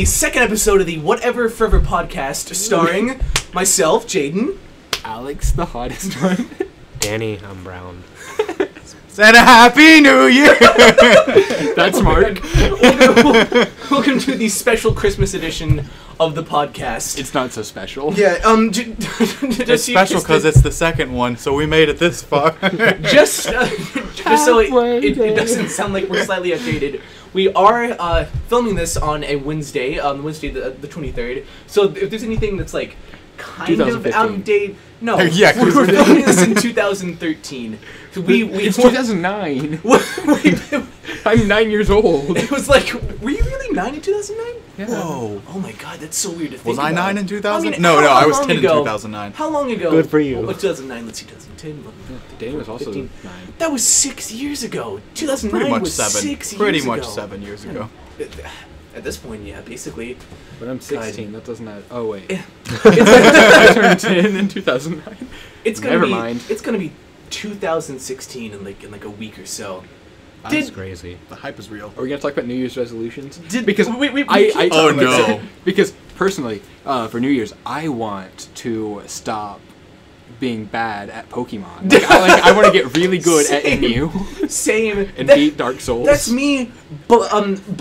the second episode of the Whatever Forever podcast, starring myself, Jaden. Alex, the hottest one. Danny, I'm brown. Santa Happy New Year! That's Mark. Welcome to the special Christmas edition of the podcast. It's not so special. Yeah, It's special because it's the second one, so we made it this far. just so it doesn't sound like we're slightly outdated. We are filming this on a Wednesday, Wednesday the 23rd. So if there's anything that's like kind of outdated, no. Yeah, we're filming this in 2013. So it's 2009. I'm 9 years old. It was like, were you really 9 in 2009? Yeah. Whoa. Oh my god, that's so weird to think Was I about. 9 in 2000? I mean, no, I was how 10 long in ago? 2009. How long ago? Good for you. Oh, 2009, let's see, 2010. 11, Danny was also 15. 9. That was 6 years ago. 2009 Pretty much was 7. 6 years Pretty ago. much 7 years ago. At this point, yeah, basically. But I'm 16. That doesn't add. Oh wait. Yeah. I turned 10 in 2009. It's gonna Never be, mind. It's gonna be 2016 in like a week or so. That's crazy. The hype is real. Are we gonna talk about New Year's resolutions? Because I Oh, talk about no. that because personally, for New Year's, I want to stop being bad at Pokemon. I want to get really good at Same. MU Same. and beat Dark Souls. That's me, but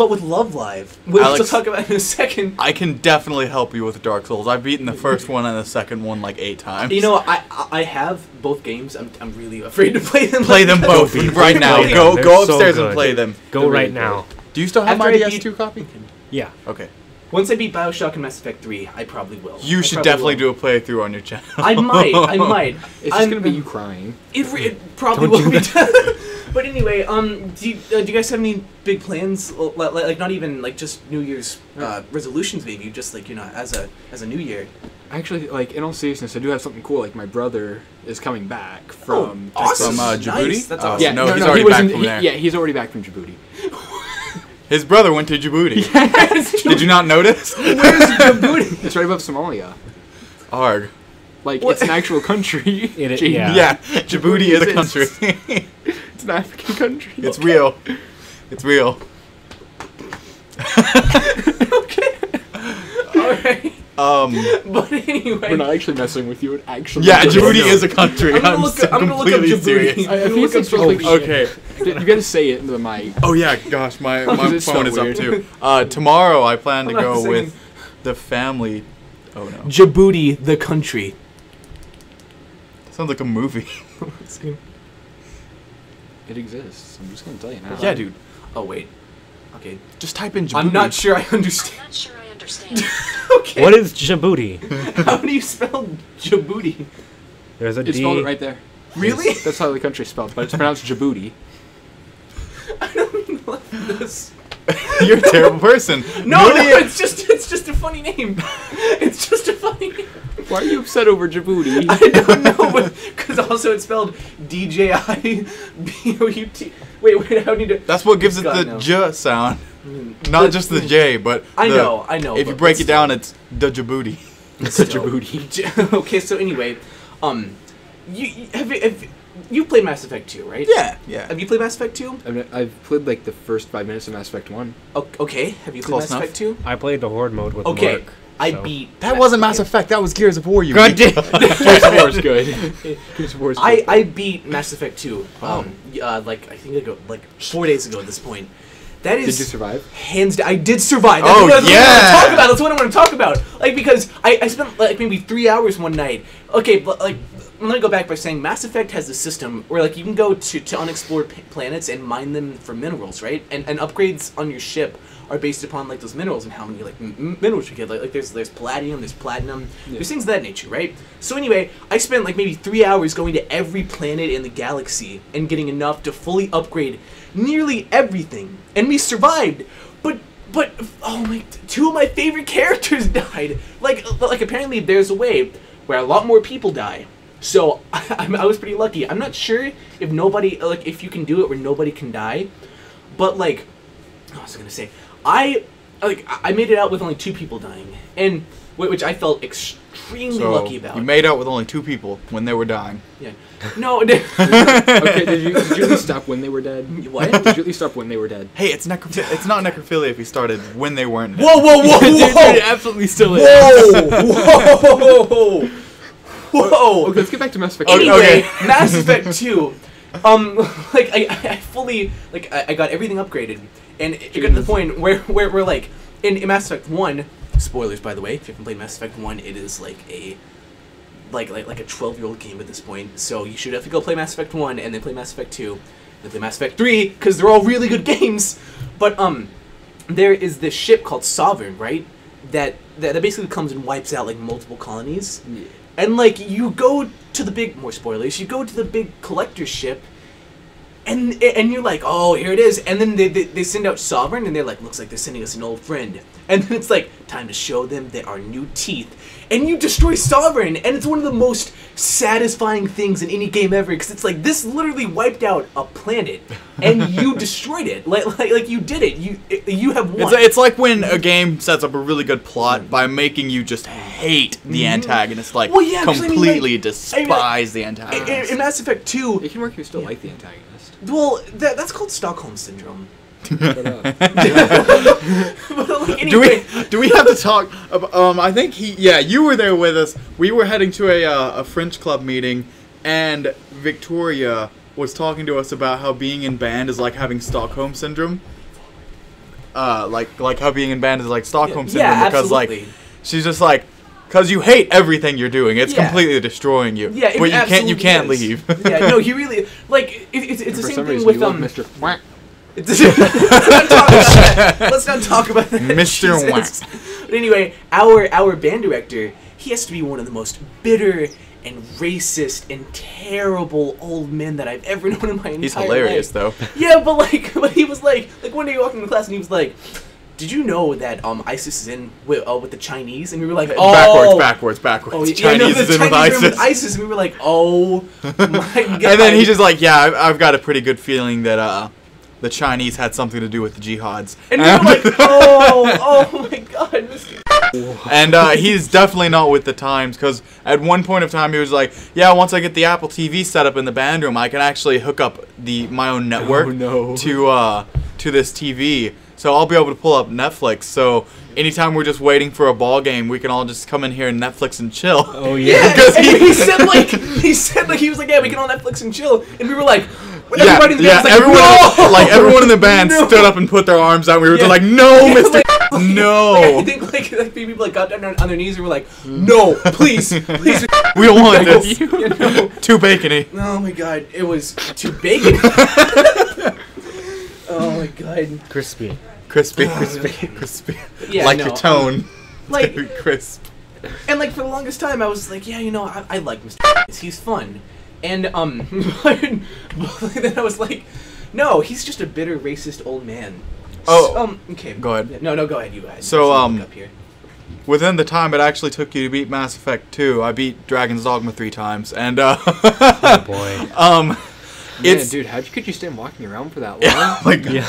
with Love Live, which we'll Alex, talk about in a second. I can definitely help you with Dark Souls. I've beaten the first one and the second one like 8 times. You know, I have both games. I'm really afraid to play them. Play them both Go right now. play them. Go They're so upstairs and good. play them. Go They're right really now. Do you still have After my I beat- DS2 copy? Yeah. Okay. Once I beat Bioshock and Mass Effect 3, I probably will. You should definitely do a playthrough on your channel. I might. It's just gonna be you crying. It probably Don't will do be. But anyway, do you guys have any big plans? Like not even like just New Year's resolutions, maybe just like as a New Year. Actually, like in all seriousness, I do have something cool. Like my brother is coming back from awesome. From Djibouti? Nice. That's Oh, awesome. Yeah, no, he's he already was back from there. Yeah, he's already back from Djibouti. His brother went to Djibouti. Did you not notice? Where's Djibouti? It's right above Somalia. Arg. Like What? it's an actual country. It- Jaden. yeah. Yeah, Djibouti is a It's- country. It's an African country. It's real. It's real. Alright. But anyway. We're not actually messing with you. It actually. Yeah, is. Djibouti is a country. I'm gonna look up completely Djibouti. serious. I'm gonna I look think up it's supposed to Djibouti. be- Okay. You gotta say it into the mic. Oh yeah, gosh, my it's phone so is up weird. too. Tomorrow I plan to I'm not go singing. with the family. Oh no, Djibouti, the country. sounds like a movie. It exists. I'm just gonna tell you now. Yeah, dude. Oh wait. Okay. Just type in Djibouti. I'm not sure I understand. Not sure I understand. Okay. What is Djibouti? How do you spell Djibouti? There's a It's D. spelled it right there. Really? That's how the country's spelled, but it's pronounced Djibouti. I don't mean like this. You're a terrible person. No, it's just a funny name. It's just a funny name. Why are you upset over Djibouti? I don't know, because also it's spelled DJIBOUT. Wait, how do you do? That's what gives it God, the no. J sound. Not just the J, but I the- know. If you but break it still. down, it's the Djibouti. It's a Djibouti. Okay, so anyway, you played Mass Effect 2, right? Yeah. Have you played Mass Effect 2? I mean, I've played like the first 5 minutes of Mass Effect 1. Okay, have you played Close Mass enough. Effect 2? I played the Horde mode with Okay, Mark. I so- beat. That wasn't Mass Effect. That was Gears of War. You. God weak. damn. Gears of War is good. Gears of War is good. I beat Mass Effect 2. Like I think like 4 days ago at this point. That is. Did you survive? Hands down, I did survive. Oh, That's what I yeah. want to talk about. That's what I want to talk about. Like because I spent like maybe 3 hours one night. Okay, but like I'm gonna go back by saying Mass Effect has a system where like you can go to unexplored planets and mine them for minerals, right? And upgrades on your ship are based upon like those minerals and how many like minerals you get. Like there's palladium, there's platinum, there's things of that nature, right? So anyway, I spent like maybe 3 hours going to every planet in the galaxy and getting enough to fully upgrade nearly everything, and we survived. But oh my, 2 of my favorite characters died. Like apparently there's a way where a lot more people die. So I was pretty lucky. I'm not sure if if you can do it where nobody can die, but like, what was I gonna say? I made it out with only 2 people dying, and which I felt extremely So lucky about. you made out with only 2 people when they were dying. Yeah. No. Okay, did you at least stop when they were dead? What? Did you at least stop when they were dead? Hey, it's not necrophilia if you started when they weren't dead. Whoa, whoa, whoa, It whoa! absolutely still is. Whoa! Whoa! Okay, let's get back to Mass Effect. Anyway, Okay. Mass Effect 2. Like I fully I got everything upgraded, and it got to the point where we're like in Mass Effect 1. Spoilers, by the way. If you haven't played Mass Effect 1, it is like a 12-year-old game at this point. So you should have to go play Mass Effect 1 and then play Mass Effect 2, then play Mass Effect 3 because they're all really good games. But there is this ship called Sovereign, right? That basically comes and wipes out like multiple colonies. Yeah. And like you go to the big, more spoilers, you go to the big collector ship, and you're like, oh, here it is. And then they send out Sovereign, and they're like, looks like they're sending us an old friend. And then it's like, time to show them there are new teeth. And you destroy Sovereign, and it's one of the most satisfying things in any game ever, because it's like, this literally wiped out a planet, and you destroyed it. Like you did it. You have won. It's like when a game sets up a really good plot by making you just hate the antagonist, like Well, yeah, 'cause I mean, completely like, despise the antagonist. In Mass Effect 2, It can work if you still like the antagonist. well, that's called Stockholm Syndrome. But, But like, anyway, Do we have to talk about, I think you were there with us. We were heading to a French club meeting, and Victoria was talking to us about how being in band is like having Stockholm syndrome. Like how being in band is like Stockholm syndrome, yeah, because absolutely. like she's just like, because you hate everything you're doing. It's Yeah. completely destroying you. Yeah, it but you absolutely can't is. leave. Yeah, no, he really like it's the for same some thing reason, with you love Mr. Quack. Let's not talk about that. Let's not talk about that. Mr. Jesus. But anyway, our band director, he has to be one of the most bitter and racist and terrible old men that I've ever known in my entire He's hilarious life. though. Yeah, but he was like one day he walked into class and he was like, "Did you know that ISIS is in with the Chinese?" And we were like, "Oh, Backwards. Oh, yeah, Chinese no, is the in with Chinese are ISIS. ISIS, and we were like, "Oh my god!" And then he's just like, yeah, I've got a pretty good feeling that the Chinese had something to do with the jihads. and we were like, "Oh my god!" Mr. And he's definitely not with the times, because at one point of time he was like, yeah, once I get the Apple TV set up in the band room, I can actually hook up my own network no. to this TV. So I'll be able to pull up Netflix. So anytime we're just waiting for a ball game, we can all just come in here and Netflix and chill. Oh Yeah, yeah. Because and he said he was like, "Yeah, we can all Netflix and chill," and we were like, everybody in the band was like, everyone, "No!" like everyone in the band No. stood up and put their arms out. We were Yeah. just like, no, Yeah, Mister, I no, think like people like got down on their knees and were like, "No, please." we don't want No. this. Yeah, no. Too bacony. Oh my god, it was too bacon. Oh my god. Crispy. Crispy, Crispy. crispy. Yeah, like no, your tone. like- crisp. And like for the longest time, I was like, yeah, I like Mr. He's fun, and but then I was like, no, he's just a bitter, racist old man. Oh, okay. go ahead. Yeah, no, go ahead. You guys. So, Up here. Within the time it actually took you to beat Mass Effect 2, I beat Dragon's Dogma 3 times, and Oh boy. it's dude, could you stand walking around for that long? yeah, like Yeah.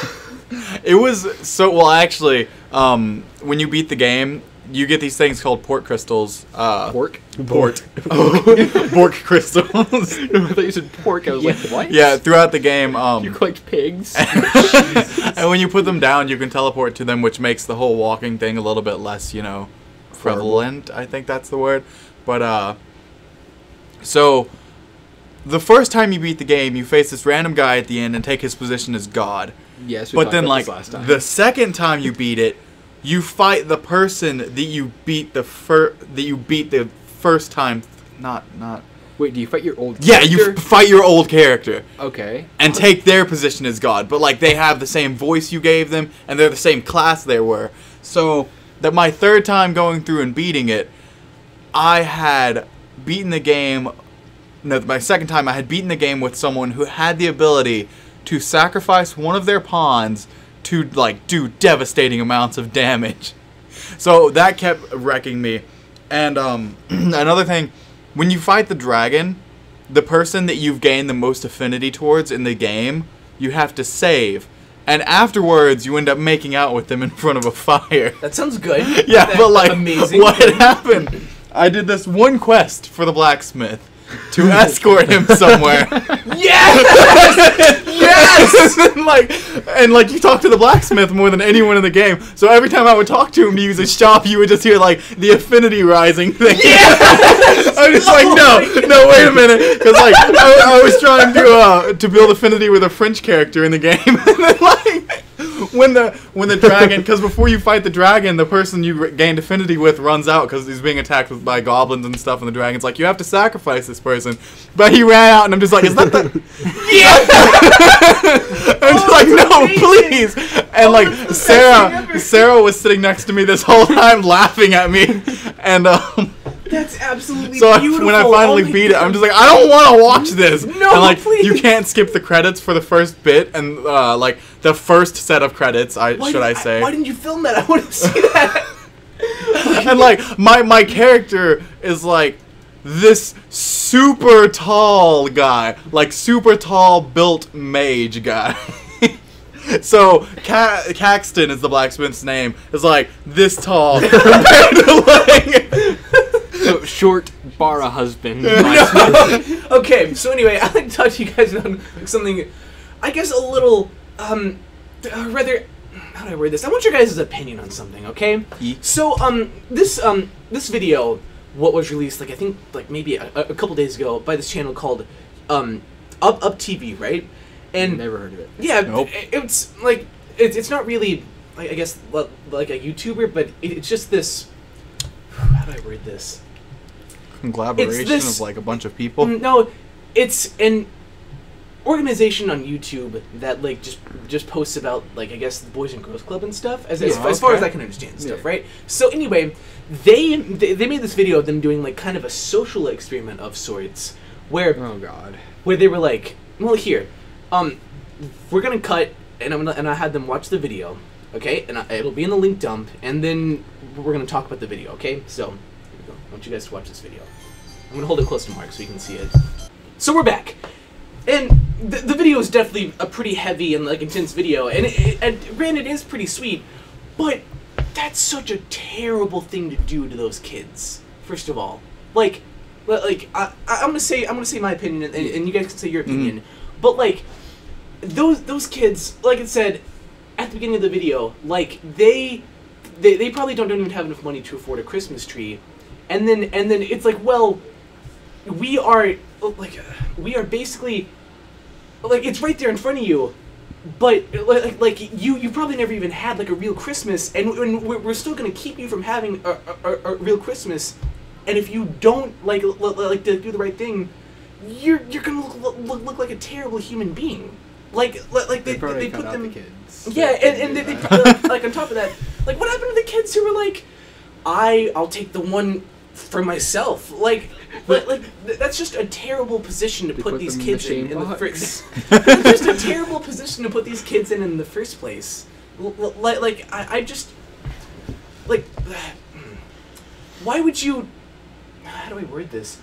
it was so well. Actually, when you beat the game, you get these things called port crystals. Pork? Port. Pork crystals. I thought you said pork. I was like, what? Yeah, throughout the game. You collect pigs? And when you put them down, you can teleport to them, which makes the whole walking thing a little bit less, prevalent. I think that's the word. But so the first time you beat the game, you face this random guy at the end and take his position as God. Yes, we But talked then, about like this last time. the second time you beat it, you fight the person that you beat the first time. Not. Wait, do you fight your old Yeah, character? you fight your old character Okay. and take their position as God. But like they have the same voice you gave them, and they're the same class they were. So that my third time going through and beating it, I had beaten the game. No, my second time I had beaten the game with someone who had the ability to sacrifice one of their pawns to like do devastating amounts of damage. So that kept wrecking me. And another thing, when you fight the dragon, the person that you've gained the most affinity towards in the game, you have to save. and afterwards you end up making out with them in front of a fire. That sounds good. Yeah, That's but like, amazing. what had happened? I did this one quest for the blacksmith to escort him somewhere. Yes! Yes! and like you talk to the blacksmith more than anyone in the game. So every time I would talk to him to use his shop, you would just hear like the affinity rising thing. Yes! I'm just like, no, wait a minute, because like I was trying to build affinity with a French character in the game, and then like when the dragon, because before you fight the dragon, the person you gained affinity with runs out because he's being attacked by goblins and stuff, and the dragon's like, you have to sacrifice this person, but he ran out, and I'm just like, is that the I'm just like, no, amazing. please. And like Sarah was sitting next to me this whole time laughing at me, and That's absolutely so beautiful. when I finally Oh my beat it, I'm God. just like, I don't want to watch this. No, and like please. you can't skip the credits for the first bit, and like the first set of credits. Why didn't you film that? I want to see that. And like my character is like this super tall guy, like super tall built mage guy. So Caxton is the blacksmith's name. Is like this tall compared to like. So, short bar a husband. Okay, so anyway, I'd like to talk to you guys about something, I guess a little, rather, how do I word this? I want your guys' opinion on something, okay? So, this video, what was released, like, I think, like, maybe a couple days ago by this channel called, Up TV, right? And Never heard of it. yeah, Nope. it's, like, it's not really, I guess, like a YouTuber, but it's just this, how do I word this? Collaboration this- of like a bunch of people. No, it's an organization on YouTube that like just posts about like I guess the Boys and Girls Club and stuff as far as I can understand and stuff, Yeah. right? So anyway, they made this video of them doing like kind of a social experiment of sorts where Oh God. they were like, well here, we're gonna cut and I had them watch the video, okay, and it'll be in the link dump, and then we're gonna talk about the video, okay? So here we go. I want you guys to watch this video. I'm gonna hold it close to Mark so you can see it. So we're back, and the video is definitely a pretty heavy and like intense video, and granted it is pretty sweet, but that's such a terrible thing to do to those kids. First of all, like I'm gonna say my opinion, and you guys can say your opinion, but like those kids, like it said at the beginning of the video, like they probably don't even have enough money to afford a Christmas tree, and then it's like, well, we are basically like it's right there in front of you, but like you probably never even had like a real Christmas, and we're still gonna keep you from having a real Christmas, and if you don't like to do the right thing, you're gonna look like a terrible human being. Like they probably put cut out them. the kids. Yeah, and they like on top of that, like what happened to the kids who were like, I'll take the one for myself. Like that's just a terrible position to They put these them in kids the shame in the box. first. It's just a terrible position to put these kids in the first place. I just like why would you? How do I word this?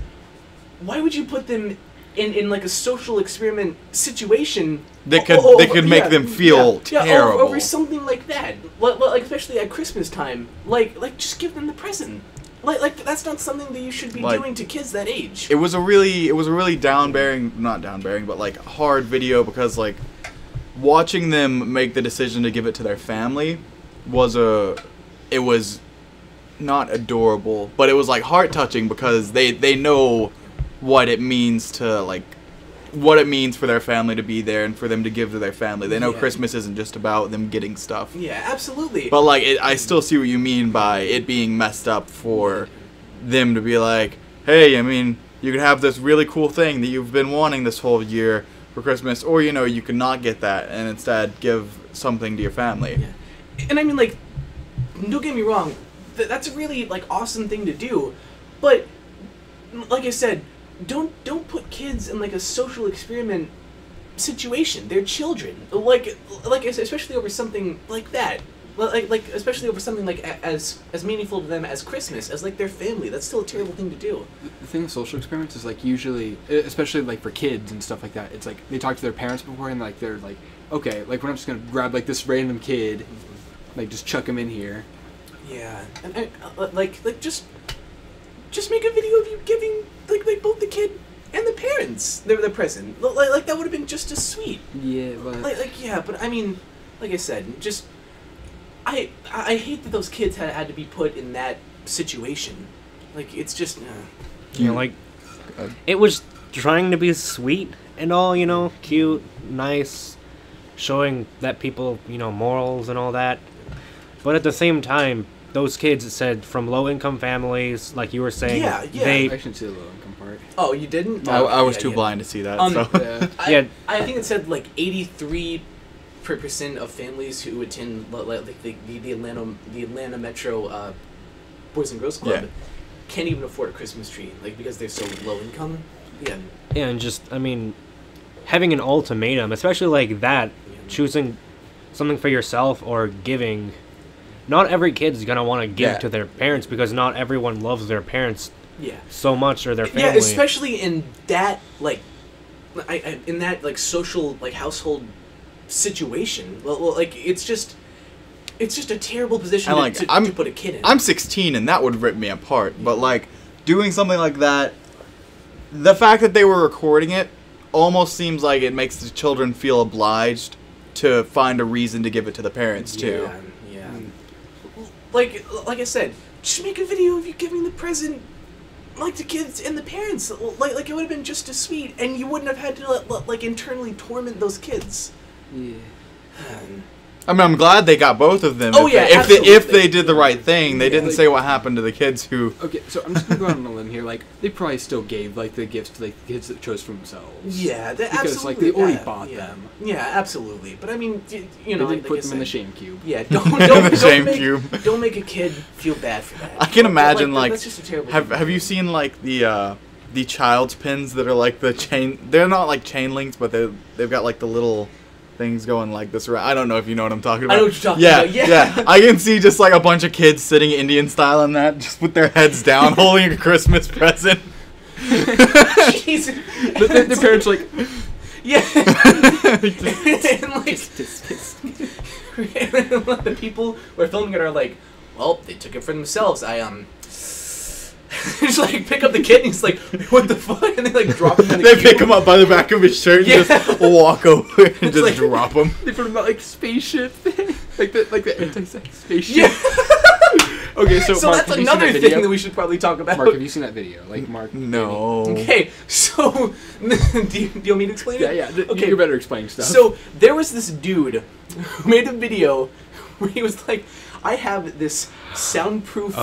Why would you put them in like a social experiment situation? They could make them feel terrible. Over something like that, like especially at Christmas time. Like just give them the present. Like that's not something that you should be Like, doing to kids that age. It was a really not downbearing, but like hard video because like watching them make the decision to give it to their family was not adorable, but it was like heart touching because they know what it means for their family to be there and for them to give to their family. They know Yeah. Christmas isn't just about them getting stuff. Yeah, absolutely. But like, I still see what you mean by it being messed up for them to be like, hey, I mean, you can have this really cool thing that you've been wanting this whole year for Christmas, or you can not get that and instead give something to your family. Yeah. And I mean, like, don't get me wrong, that's a really like awesome thing to do, but like I said, don't put kids in like a social experiment situation. They're children. Like especially over something like that. Well, like especially over something like as meaningful to them as Christmas, as like their family. That's still a terrible thing to do. The thing with social experiments is like usually, especially like for kids and stuff like that, it's like they talk to their parents before and like they're like, okay, like we're not just gonna grab like this random kid, like just chuck him in here. Yeah, and like just make a video of you giving like both the kid and the parents their present. Like that would have been just as sweet. Yeah, but Yeah, but I mean, like I said, just I hate that those kids had to be put in that situation. Like it's just You know, like, it was trying to be sweet and all, you know, cute, nice, showing that people, you know, morals and all that. But at the same time, those kids said from low-income families, like you were saying, Yeah. I shouldn't see the low income part. Oh, you didn't? I was Yeah, too yeah. blind to see that. Um, So. Yeah. I think it said like 83% of families who attend like the Atlanta Metro Boys and Girls Club Yeah. can't even afford a Christmas tree, like because they're so low income. Yeah. Yeah, and just, I mean, having an ultimatum, especially like that, choosing something for yourself or giving. Not every kid's gonna want to give Yeah. to their parents because not everyone loves their parents Yeah. so much or their family. Yeah, especially in that in that like social like household situation. Well, like it's just a terrible position And, like, to put a kid in. I'm 16 and that would rip me apart. But like doing something like that, the fact that they were recording it almost seems like it makes the children feel obliged to find a reason to give it to the parents too. Yeah. Like I said, just make a video of you giving the present, like the kids and the parents. Like it would have been just as sweet, and you wouldn't have had to like internally torment those kids. Yeah. I mean, I'm glad they got both of them. Oh, yeah, if absolutely. they did the right thing, they didn't like- say what happened to the kids who. Okay, so I'm just gonna go out on a limb here. Like, they probably still gave like the gifts to like the kids that chose for themselves. Yeah, because like absolutely. they already yeah, bought yeah. them. Yeah, absolutely. But I mean, you They know, didn't like put I them in the said, shame cube. Yeah, don't Shame make, cube. Don't make a kid feel bad for that. I can imagine like that's just a terrible. have you seen like the child's pins that are like the chain? They're not like chain links, but they've got like the little things going like this around. I don't know if you know what I'm talking about. I know what you're talking yeah, about, yeah. I can see just like a bunch of kids sitting Indian style in that, just with their heads down, holding a Christmas present. Jeez. But their parents are like, Yeah. and like the people who are filming it are like, well, they took it for themselves. Just like pick up the kid and he's like, what the fuck? And they like drop him in the They cube. pick him up by the back of his shirt and Yeah. just walk over and just like- drop him. they put them out like spaceship thing, like the anti-sex spaceship. Yeah. Okay, so So Mark, that's have you seen another that thing video? that we should probably talk about. Mark, have you seen that video? Like, Mark. No. Okay, so do you want me to explain Yeah, it? yeah. Okay. You're better explaining stuff. So there was this dude who made a video where he was like, I have this soundproof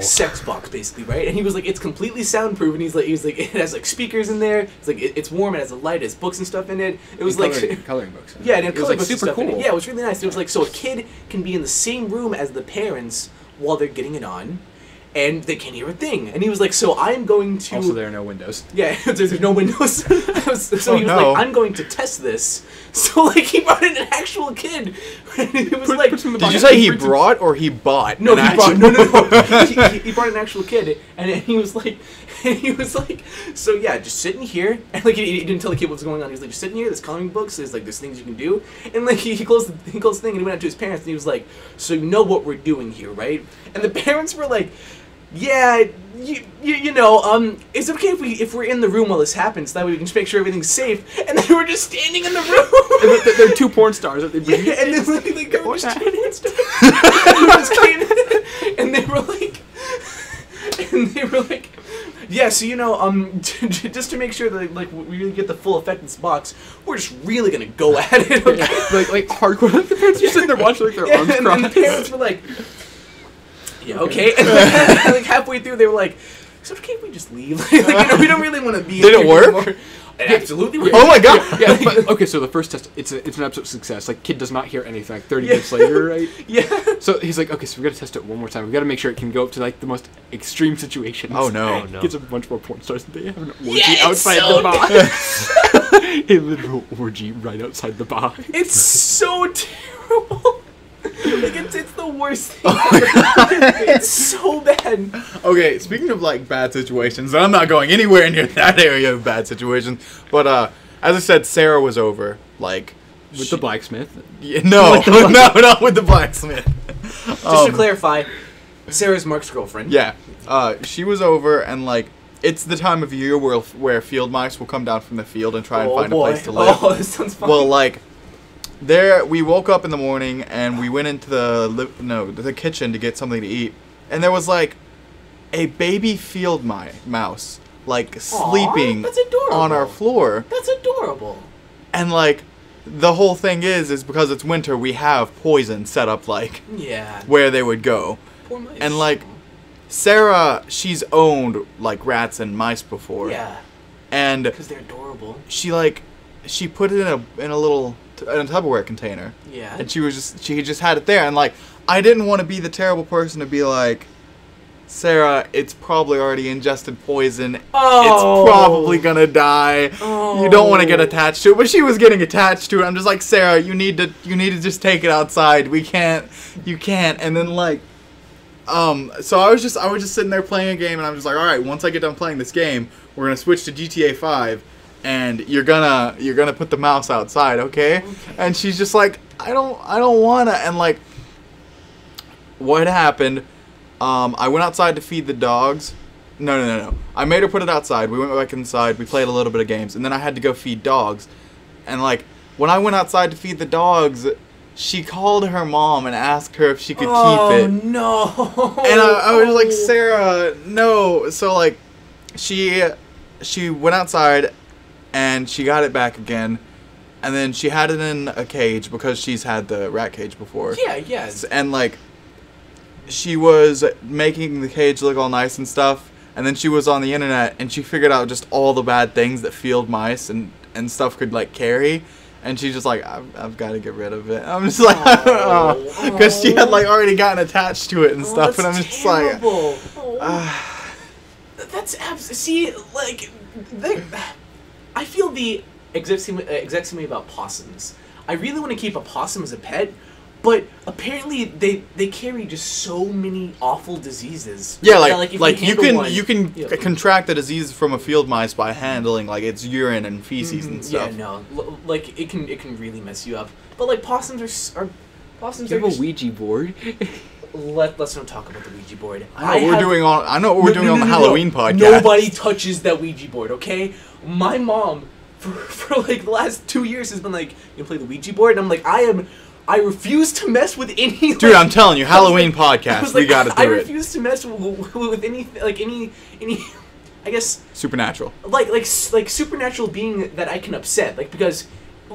sex box, basically, right? And he was like, it's completely soundproof, and he's like, it has like speakers in there. It's like it's warm, it has a light, it has books and stuff in it. It was like coloring books. yeah, and it was like super cool. Yeah, it was really nice. It was like so a kid can be in the same room as the parents while they're getting it on, and they can't hear a thing. And he was like, so I'm going to Also, there are no windows. yeah, there's no windows. So he was no. like, I'm going to test this. So like he brought in an actual kid. And it was like, puts him in the Did box. you say he brought or he bought? no, an he brought actual- no. He brought an actual kid, and he was like, so yeah, just sitting here, and like he didn't tell the kid what's going on. He was like, just sitting here. There's coloring books. There's like there's things you can do, and like he closed the thing, and he went out to his parents, and he was like, so you know what we're doing here, right? And the parents were like, yeah, you know, is it okay if we're in the room while this happens? That way we can just make sure everything's safe. And they were just standing in the room. There are two porn stars that they bring. Yeah, and then like they were just doing it stuff. And they were like, yeah, so you know, just to make sure that like we really get the full effect of this box, we're just really gonna go at it. Okay? like hardcore. Like the parents are sitting there watching like their Yeah, arms and crossed. the parents were like, yeah, okay. And then, like halfway through, they were like, "So okay, if we just leave? Like, you know, we don't really want to be." Did it here work? anymore." It absolutely worked. Oh my god! Yeah, but, okay, so the first test, it's an absolute success. Like, kid does not hear anything. Like, 30 Yeah. minutes later, right? Yeah. So he's like, okay, so we gotta test it one more time. We gotta make sure it can go up to, like, the most extreme situations. Oh no! Oh, no. Gets a bunch more porn stars and they have an orgy Yeah, it's outside so the bar. A literal orgy right outside the bar. It's so terrible. Like worst thing ever. It's so bad. Okay, speaking of like bad situations, I'm not going anywhere near that area of bad situations. But as I said, Sarah was over. Like With the blacksmith. yeah, no, no, not with the blacksmith. Just to clarify, Sarah's Mark's girlfriend. Yeah, she was over, and like it's the time of year where field mice will come down from the field and try and find a place to live. Oh, this sounds fun. Well, like there, we woke up in the morning and we went into the kitchen to get something to eat, and there was like a baby field mouse like sleeping that's adorable. on our floor, That's adorable. and like the whole thing is because it's winter, we have poison set up like Yeah. where they would go, Poor mice. and like Sarah, she's owned like rats and mice before, Yeah, and because they're adorable. she put it in a little in a Tupperware container. Yeah. And she just had it there, and like I didn't want to be the terrible person to be like, Sarah, it's probably already ingested poison. Oh. It's probably gonna die. Oh. You don't want to get attached to it, but she was getting attached to it. I'm just like, Sarah, you need to just take it outside. You can't. And then like, so I was just sitting there playing a game, and I'm just like, all right, once I get done playing this game, we're gonna switch to GTA 5. And you're gonna put the mouse outside, okay? And she's just like, I don't wanna. And like, what happened? I went outside to feed the dogs. No. I made her put it outside. We went back inside. We played a little bit of games, and then I had to go feed dogs. And like, when I went outside to feed the dogs, she called her mom and asked her if she could keep it. Oh no! And I was like, Sarah, no. So like, she went outside, and she got it back again, and then she had it in a cage because she's had the rat cage before. Yeah. And like, she was making the cage look all nice and stuff, and then she was on the internet and she figured out just all the bad things that field mice and stuff could like carry, and she's just like, I've got to get rid of it. I'm just like, because she had like already gotten attached to it and stuff, and I'm just terrible. like, That's see, like, I feel the exact same way about possums. I really want to keep a possum as a pet, but apparently they carry just so many awful diseases. yeah, that, like you can yeah. contract the disease from a field mice by handling like its urine and feces and stuff. Yeah, no, like it can really mess you up. But like possums are possums Do you are have just, a Ouija board? let's not talk about the Ouija board. I know what we're doing on the Halloween podcast. Nobody touches that Ouija board, okay? My mom, for like the last 2 years, has been like, you play the Ouija board? And I'm like, I refuse to mess with any... Dude, I'm telling you, Halloween podcast, we gotta do I it. refuse to mess with any, I guess... Supernatural. Like supernatural being that I can upset. Like, because...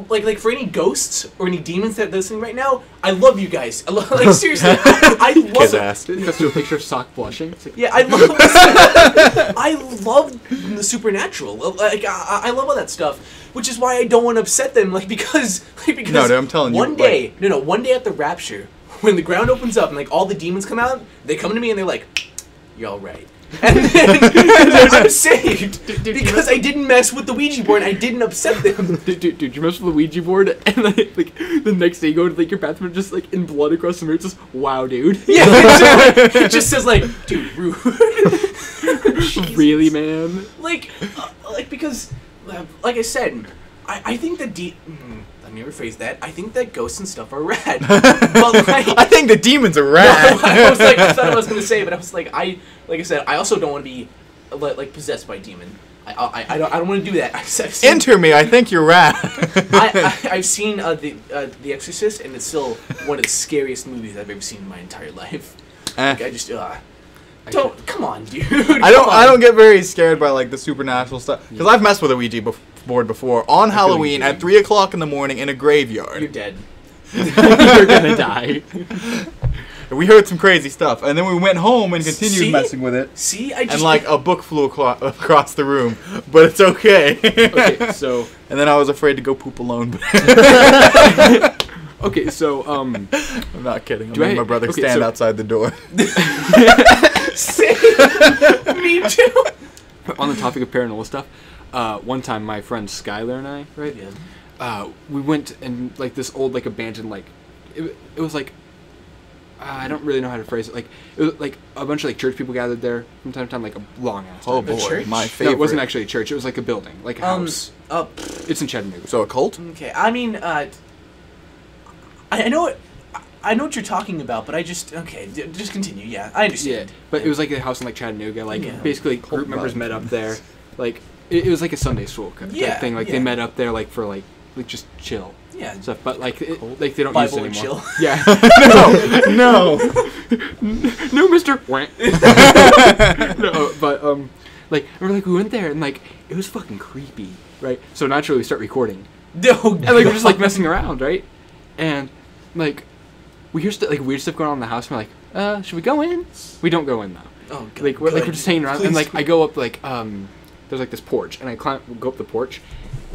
Like for any ghosts or any demons that are listening right now, I love you guys. Like seriously, I love Kiss it. ass. That's a picture of Sock blushing. It's like, Yeah, I love the supernatural. Like I love all that stuff, which is why I don't want to upset them. Because No, dude, I'm telling you, one day at the rapture, when the ground opens up and like all the demons come out, they come to me and they're like, "You're all right." And then I'm saved because I didn't mess with the Ouija board. I didn't upset them. dude, you mess with the Ouija board, and then, like the next day you go to like your bathroom, just like in blood across the mirror, it's just wow, dude. Yeah, it just says like, dude, rude. Really, man? Like because, like I said, I think that let me rephrase that. I think that ghosts and stuff are rad. But like, I think the demons are rad. I was like, I thought I was gonna say, but I was like, like I said, I also don't want to be like possessed by a demon. I don't want to do that. I've seen, Enter me. I think you're rad. I've seen the Exorcist, and it's still one of the scariest movies I've ever seen in my entire life. Like, I just don't come on, dude. I don't get very scared by like the supernatural stuff because I've messed with a Ouija board before on Halloween at 3 o'clock in the morning in a graveyard. You're dead. You're gonna die. We heard some crazy stuff, and then we went home and continued See? messing with it. See, I just And like a book flew across the room, but it's okay. Okay, so And then I was afraid to go poop alone. okay, so I'm not kidding. I Do made I- my brother okay, stand so- outside the door. me too. on the topic of paranormal stuff, one time my friend Skylar and I, right? Yeah. We went and like this old like abandoned like it was like I don't really know how to phrase it. Like it was like a bunch of like church people gathered there from time to time, like a long ass. Oh time. A boy, church? my No, favorite. it wasn't actually a church. It was like a building, like a house. Oh, It's in Chattanooga. So a cult? okay. I mean, I know it. I know what you're talking about, but I just just continue. Yeah, I Yeah, understand. but it was like a house in like Chattanooga. Like Yeah. basically, group members met up there. Like it was like a Sunday school kind of Yeah, thing. Like yeah. they met up there like for like just chill Yeah. stuff. But like like they don't use it Bible and anymore. chill. Yeah. No. No, Mister. No, but like we went there and like it was fucking creepy, right? So naturally we start recording. No. And like we're just like messing around, right? And like we hear like weird stuff going on in the house. And we're like, should we go in? We don't go in though. Oh, God. Like we're just hanging around, and Please. like I go up like there's like this porch, and I go up the porch,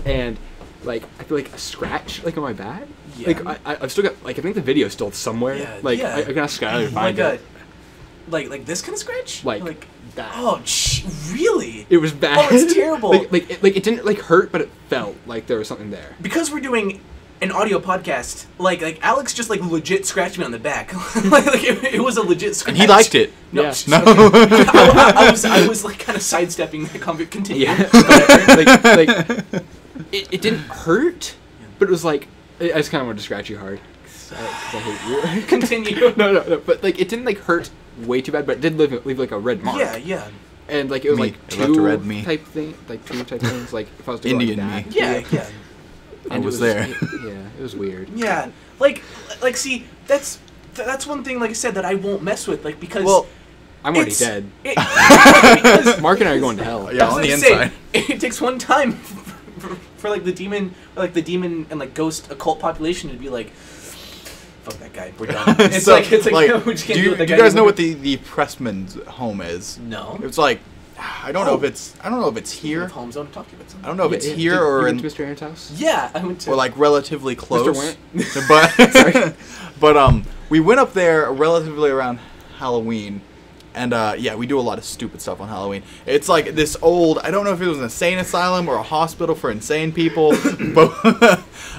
and like I feel like a scratch like on my back. Yeah. Like I've still got like I think the video's still somewhere. Yeah, Like yeah. I can ask Skylar to Oh my find God. it. Like this kind of scratch? Like that. Oh, really? It was bad. Oh, it's terrible. like it didn't like hurt, but it felt like there was something there. Because we're doing an audio podcast, like Alex just like legit scratched me on the back. like it was a legit scratch. And he liked it. No, Yeah. sh- No. okay. I was like kind of sidestepping the conversation. Continue. Yeah. But, like it didn't hurt, but it was like I just kind of wanted to scratch you hard. 'Cause I hate you. Continue. No, but like it didn't like hurt way too bad, but it did leave like a red mark. Yeah. And like it was Me. like It left a two red me. type thing, like two type things. Like if I was to Indian go like me. that, Yeah. I And it was there. Yeah, it was weird. Yeah. Like see, that's one thing, like I said, that I won't mess with, like, because Well, I'm already it's- dead. because Mark and I are going to hell. Yeah, I was on the gonna say, inside. it takes one time for like the demon and like ghost occult population to be like, fuck that guy, we're done. It's So, like no, we just do can't you, with that do you guy guys know anymore. what the Pressman's home is? No. It's like I don't know if Oh. it's here. With Holmes, I want to talk to you about something. I don't know if it's Yeah, here did or you in went to Mr. Aaron's house. Yeah, I went to. or like relatively close. Went? But but we went up there relatively around Halloween. And yeah, we do a lot of stupid stuff on Halloween. It's like this old, I don't know if it was an insane asylum or a hospital for insane people, but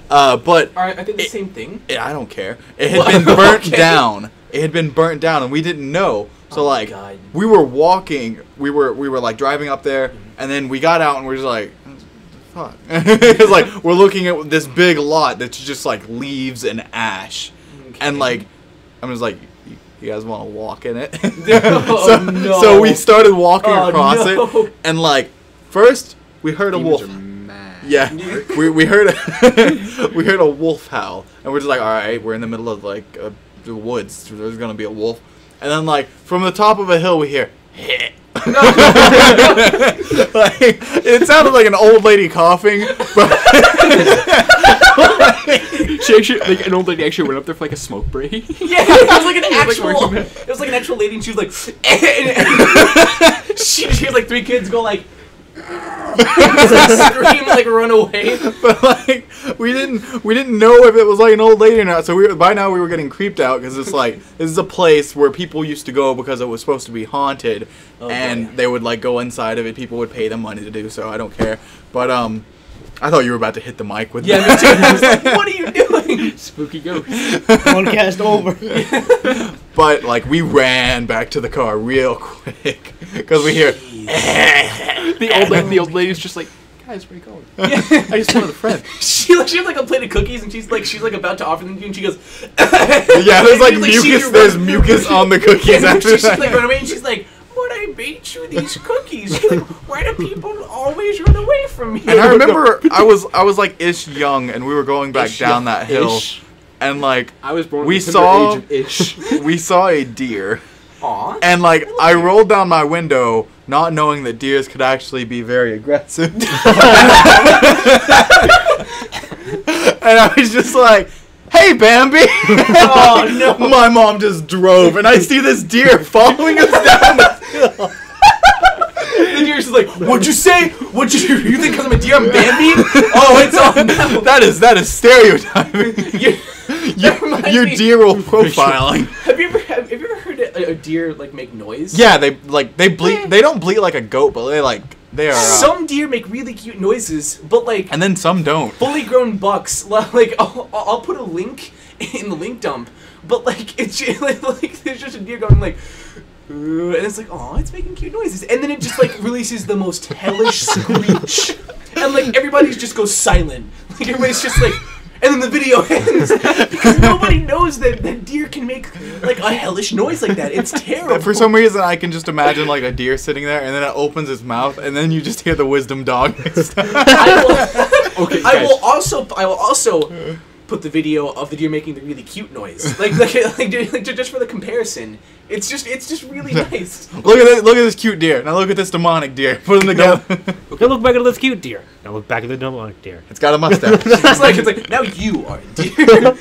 I think the same thing. I don't care. It had been burnt Okay. down. It had been burnt down, and we didn't know. So Oh, like, God. we were walking, we were like driving up there, and then we got out, and we're just like, fuck, because like we're looking at this big lot that's just like leaves and ash, and like, I'm just like, you guys want to walk in it? Oh, no. So we started walking Oh, across no. it, and like, first we heard a Demons wolf. are mad. Yeah, we heard we heard a wolf howl, and we're just like, all right, we're in the middle of like the woods. So there's gonna be a wolf, and then like from the top of a hill we hear hit. Like, it sounded like an old lady coughing, but She actually, like an old lady actually went up there for like a smoke break. Yeah, it was like an like actual. working It was like an actual lady, and she was like, she had like 3 kids go like, scream like run away. but like we didn't know if it was like an old lady or not. So by now we were getting creeped out because it's like this is a place where people used to go because it was supposed to be haunted, and Okay. they would like go inside of it. People would pay them money to do so. I don't care, but I thought you were about to hit the mic with Yeah, me too. I was like, what are you doing? Spooky ghost. Podcast over. But like we ran back to the car real quick because we hear. The old lady's just like, guys, where are you going? I just wanted a friend. She had like a plate of cookies, and she's like about to offer them to you, and she goes, Yeah, there's like She's mucus. she- There's mucus on the cookies after she's that. like run away, and she's like, but I made you these cookies. She's like, why do people always run away from me? And I remember I was like ish young, and we were going back Ish down that hill, Ish. and like I was born We at the saw- tender age of ish. we saw a deer, Aw. and like I rolled down my window, not knowing that deers could actually be very aggressive, and I was just like, "Hey, Bambi!" Oh, no. My mom just drove, and I see this deer following us down the hill. The deer's just like, what'd you say? What'd you think because I'm a deer, I'm Bambi? Oh, it's all no. That is stereotyping. That reminds Your me- deer profiling. Have you ever heard a deer like make noise? Yeah, they bleat. They don't bleat like a goat, but they like They are. Some deer make really cute noises, but like, And then some don't. fully grown bucks, like, I'll put a link in the link dump, but like, it's just, like there's just a deer going like, and it's like, oh, it's making cute noises, and then it just like releases the most hellish screech, and like everybody just goes silent, like everybody's just like. And then the video ends because nobody knows that deer can make like a hellish noise like that. It's terrible. For some reason, I can just imagine like a deer sitting there, and then it opens its mouth, and then you just hear the wisdom dog. I will also put the video of the deer making the really cute noise, like just for the comparison. It's just really nice. Look at this cute deer. Now look at this demonic deer. Put them together. Now look back at this cute deer. Now look back at the demonic deer. It's got a mustache. It's like now you are a deer.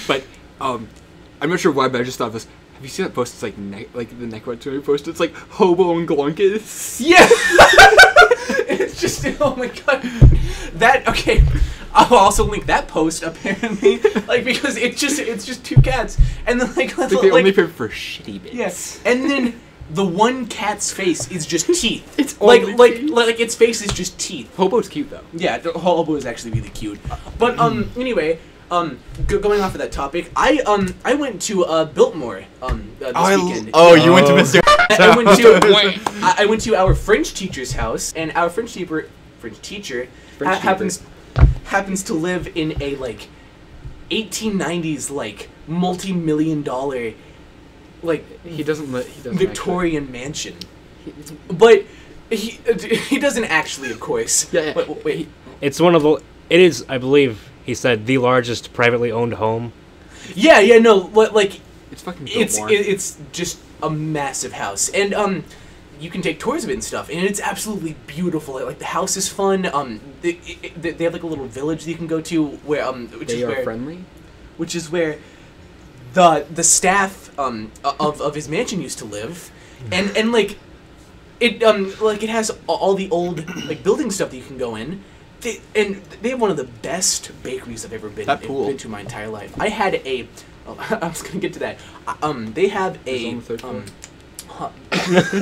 But I'm not sure why, but I just thought of this. Have you seen that post? It's like the Necromancer post. It's like Hobo and Glunkus. Yeah. It's just, oh my god. That, okay. I'll also link that post apparently, like, because it's just two cats, and then like They only pay for shitty bits. yes, and then the one cat's face is just teeth. It's like only like its face is just teeth. Hobo's cute though. Yeah, the hobo is actually really cute. But anyway, going off of that topic, I went to Biltmore this weekend. You went to Mr. I went to our French teacher's house, and our French teacher happens to live in a like 1890s like multi-million-dollar like He doesn't Victorian mansion. But he doesn't actually, of course. Yeah. Wait. It's one of the. It is, I believe, he said, the largest privately owned home. Yeah, no, like It's fucking it's Biltmore. it's just a massive house, and you can take tours of it and stuff, and it's absolutely beautiful. Like the house is fun. They have like a little village that you can go to where They are friendly. which is where the staff of his mansion used to live, and like it has all the old like building stuff that you can go in. They have one of the best bakeries I've ever been to my entire life. I had a. Oh, I was gonna get to that. They have It's on the third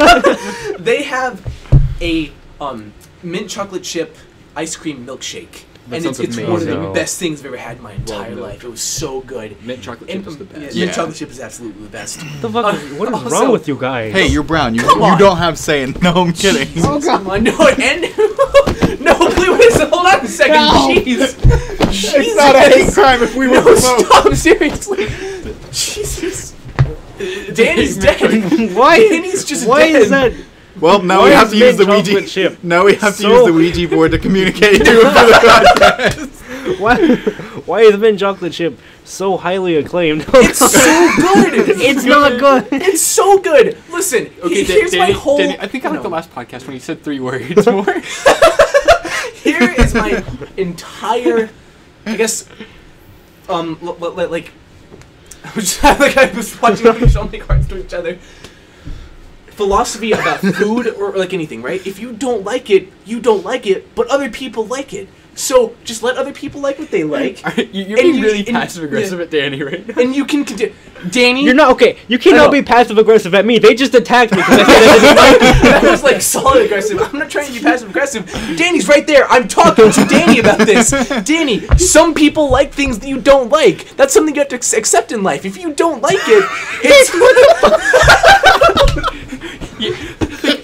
floor. they have a mint chocolate chip ice cream milkshake. That And sounds it's one of the amazing. best things I've ever had in my entire milk. life. It was so good. Mint chocolate chip is the best. Mint chocolate chip is absolutely the best. The fuck? What is also- wrong with you guys? Hey, you're brown. You Come on. don't have say in. No, I'm kidding. Oh, come on. No, and... no, please, hold on a second. No. Jeez. It's not a hate crime if we were No, both. stop, seriously. Jesus. Danny's dead. Why? Danny's just Why dead. is that? Well, now Why we have is to use the mint Ouija. chocolate chip Now we have to so- use the Ouija board to communicate to him for the podcast. Why is mint chocolate chip so highly acclaimed? It's so good. It's not good. It's so good. Listen, Okay, here's my whole... Danny, I think I like the last podcast when you said 3 words more. Here is my entire, I guess, like, I was watching them show make cards to each other. Philosophy about food or like anything, right? If you don't like it, you don't like it, but other people like it. So just let other people like what they like. You're And being you- really and- passive aggressive at Danny right now. And you can continue. Danny, You're not okay. You I cannot know. be passive aggressive at me. They just attacked me because I said I didn't like that was like solid aggressive. I'm not trying to be passive aggressive. Danny's right there. I'm talking to Danny about this. Danny, some people like things that you don't like. That's something you have to accept in life. If you don't like it, it's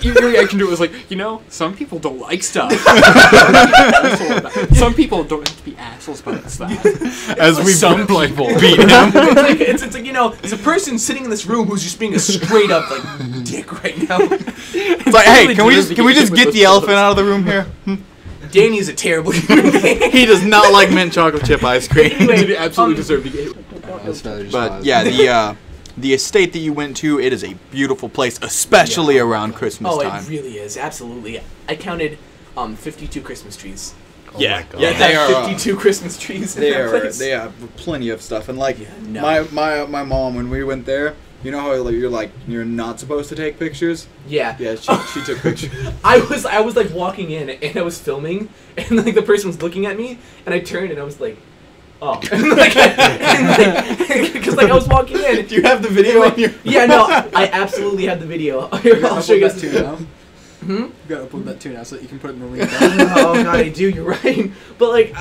Your reaction to it was like, some people don't like stuff. Some people don't have to be assholes about stuff. As we Some people. beat him. it's like there's a person sitting in this room who's just being a straight up like dick right now. It's like, hey, can we just get the elephant out of the room here? Danny's a terrible human being. He does not like mint chocolate chip ice cream. They absolutely deserve to get But yeah, the estate that you went to, it is a beautiful place, especially around Christmas Oh, time. it really is. Absolutely. I counted 52 Christmas trees. Yeah, my God. yeah, they are. 52 Christmas trees in that place. They have plenty of stuff, and like no. my mom, when we went there, you know how you're not supposed to take pictures. Yeah. Yeah, she took pictures. I was like walking in and I was filming and like the person was looking at me and I turned and I was like, oh, because like I was walking in. Do you have the video on your? Yeah, no, I absolutely have the video. I'll show you guys too. You gotta upload that too now so that you can put it in the link. Oh god, I do. You're right. But like,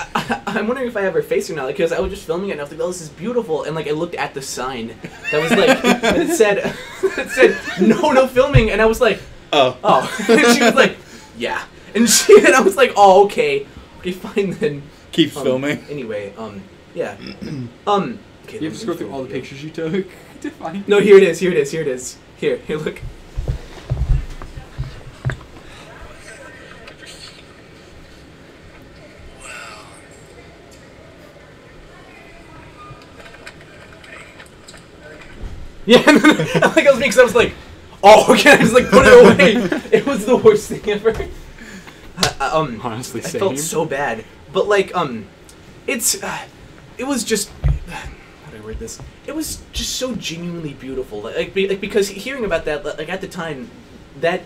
I'm wondering if I have her face or not. Because I was just filming it, and I was like, "Oh, this is beautiful." And like, I looked at the sign that was like, and it said, "No filming," and I was like, Oh. And she was like, "Yeah," and I was like, "Oh, okay, fine then." Keep filming. Anyway, yeah. Okay, You have to go through all the pictures you took to find. No, here it is. Here, look. Yeah, like I was because I was like, oh, okay, I just like put it away. It was the worst thing ever. Honestly, I felt so bad, but like, it was just, how do I word this? It was just so genuinely beautiful, like because hearing about that, like at the time, that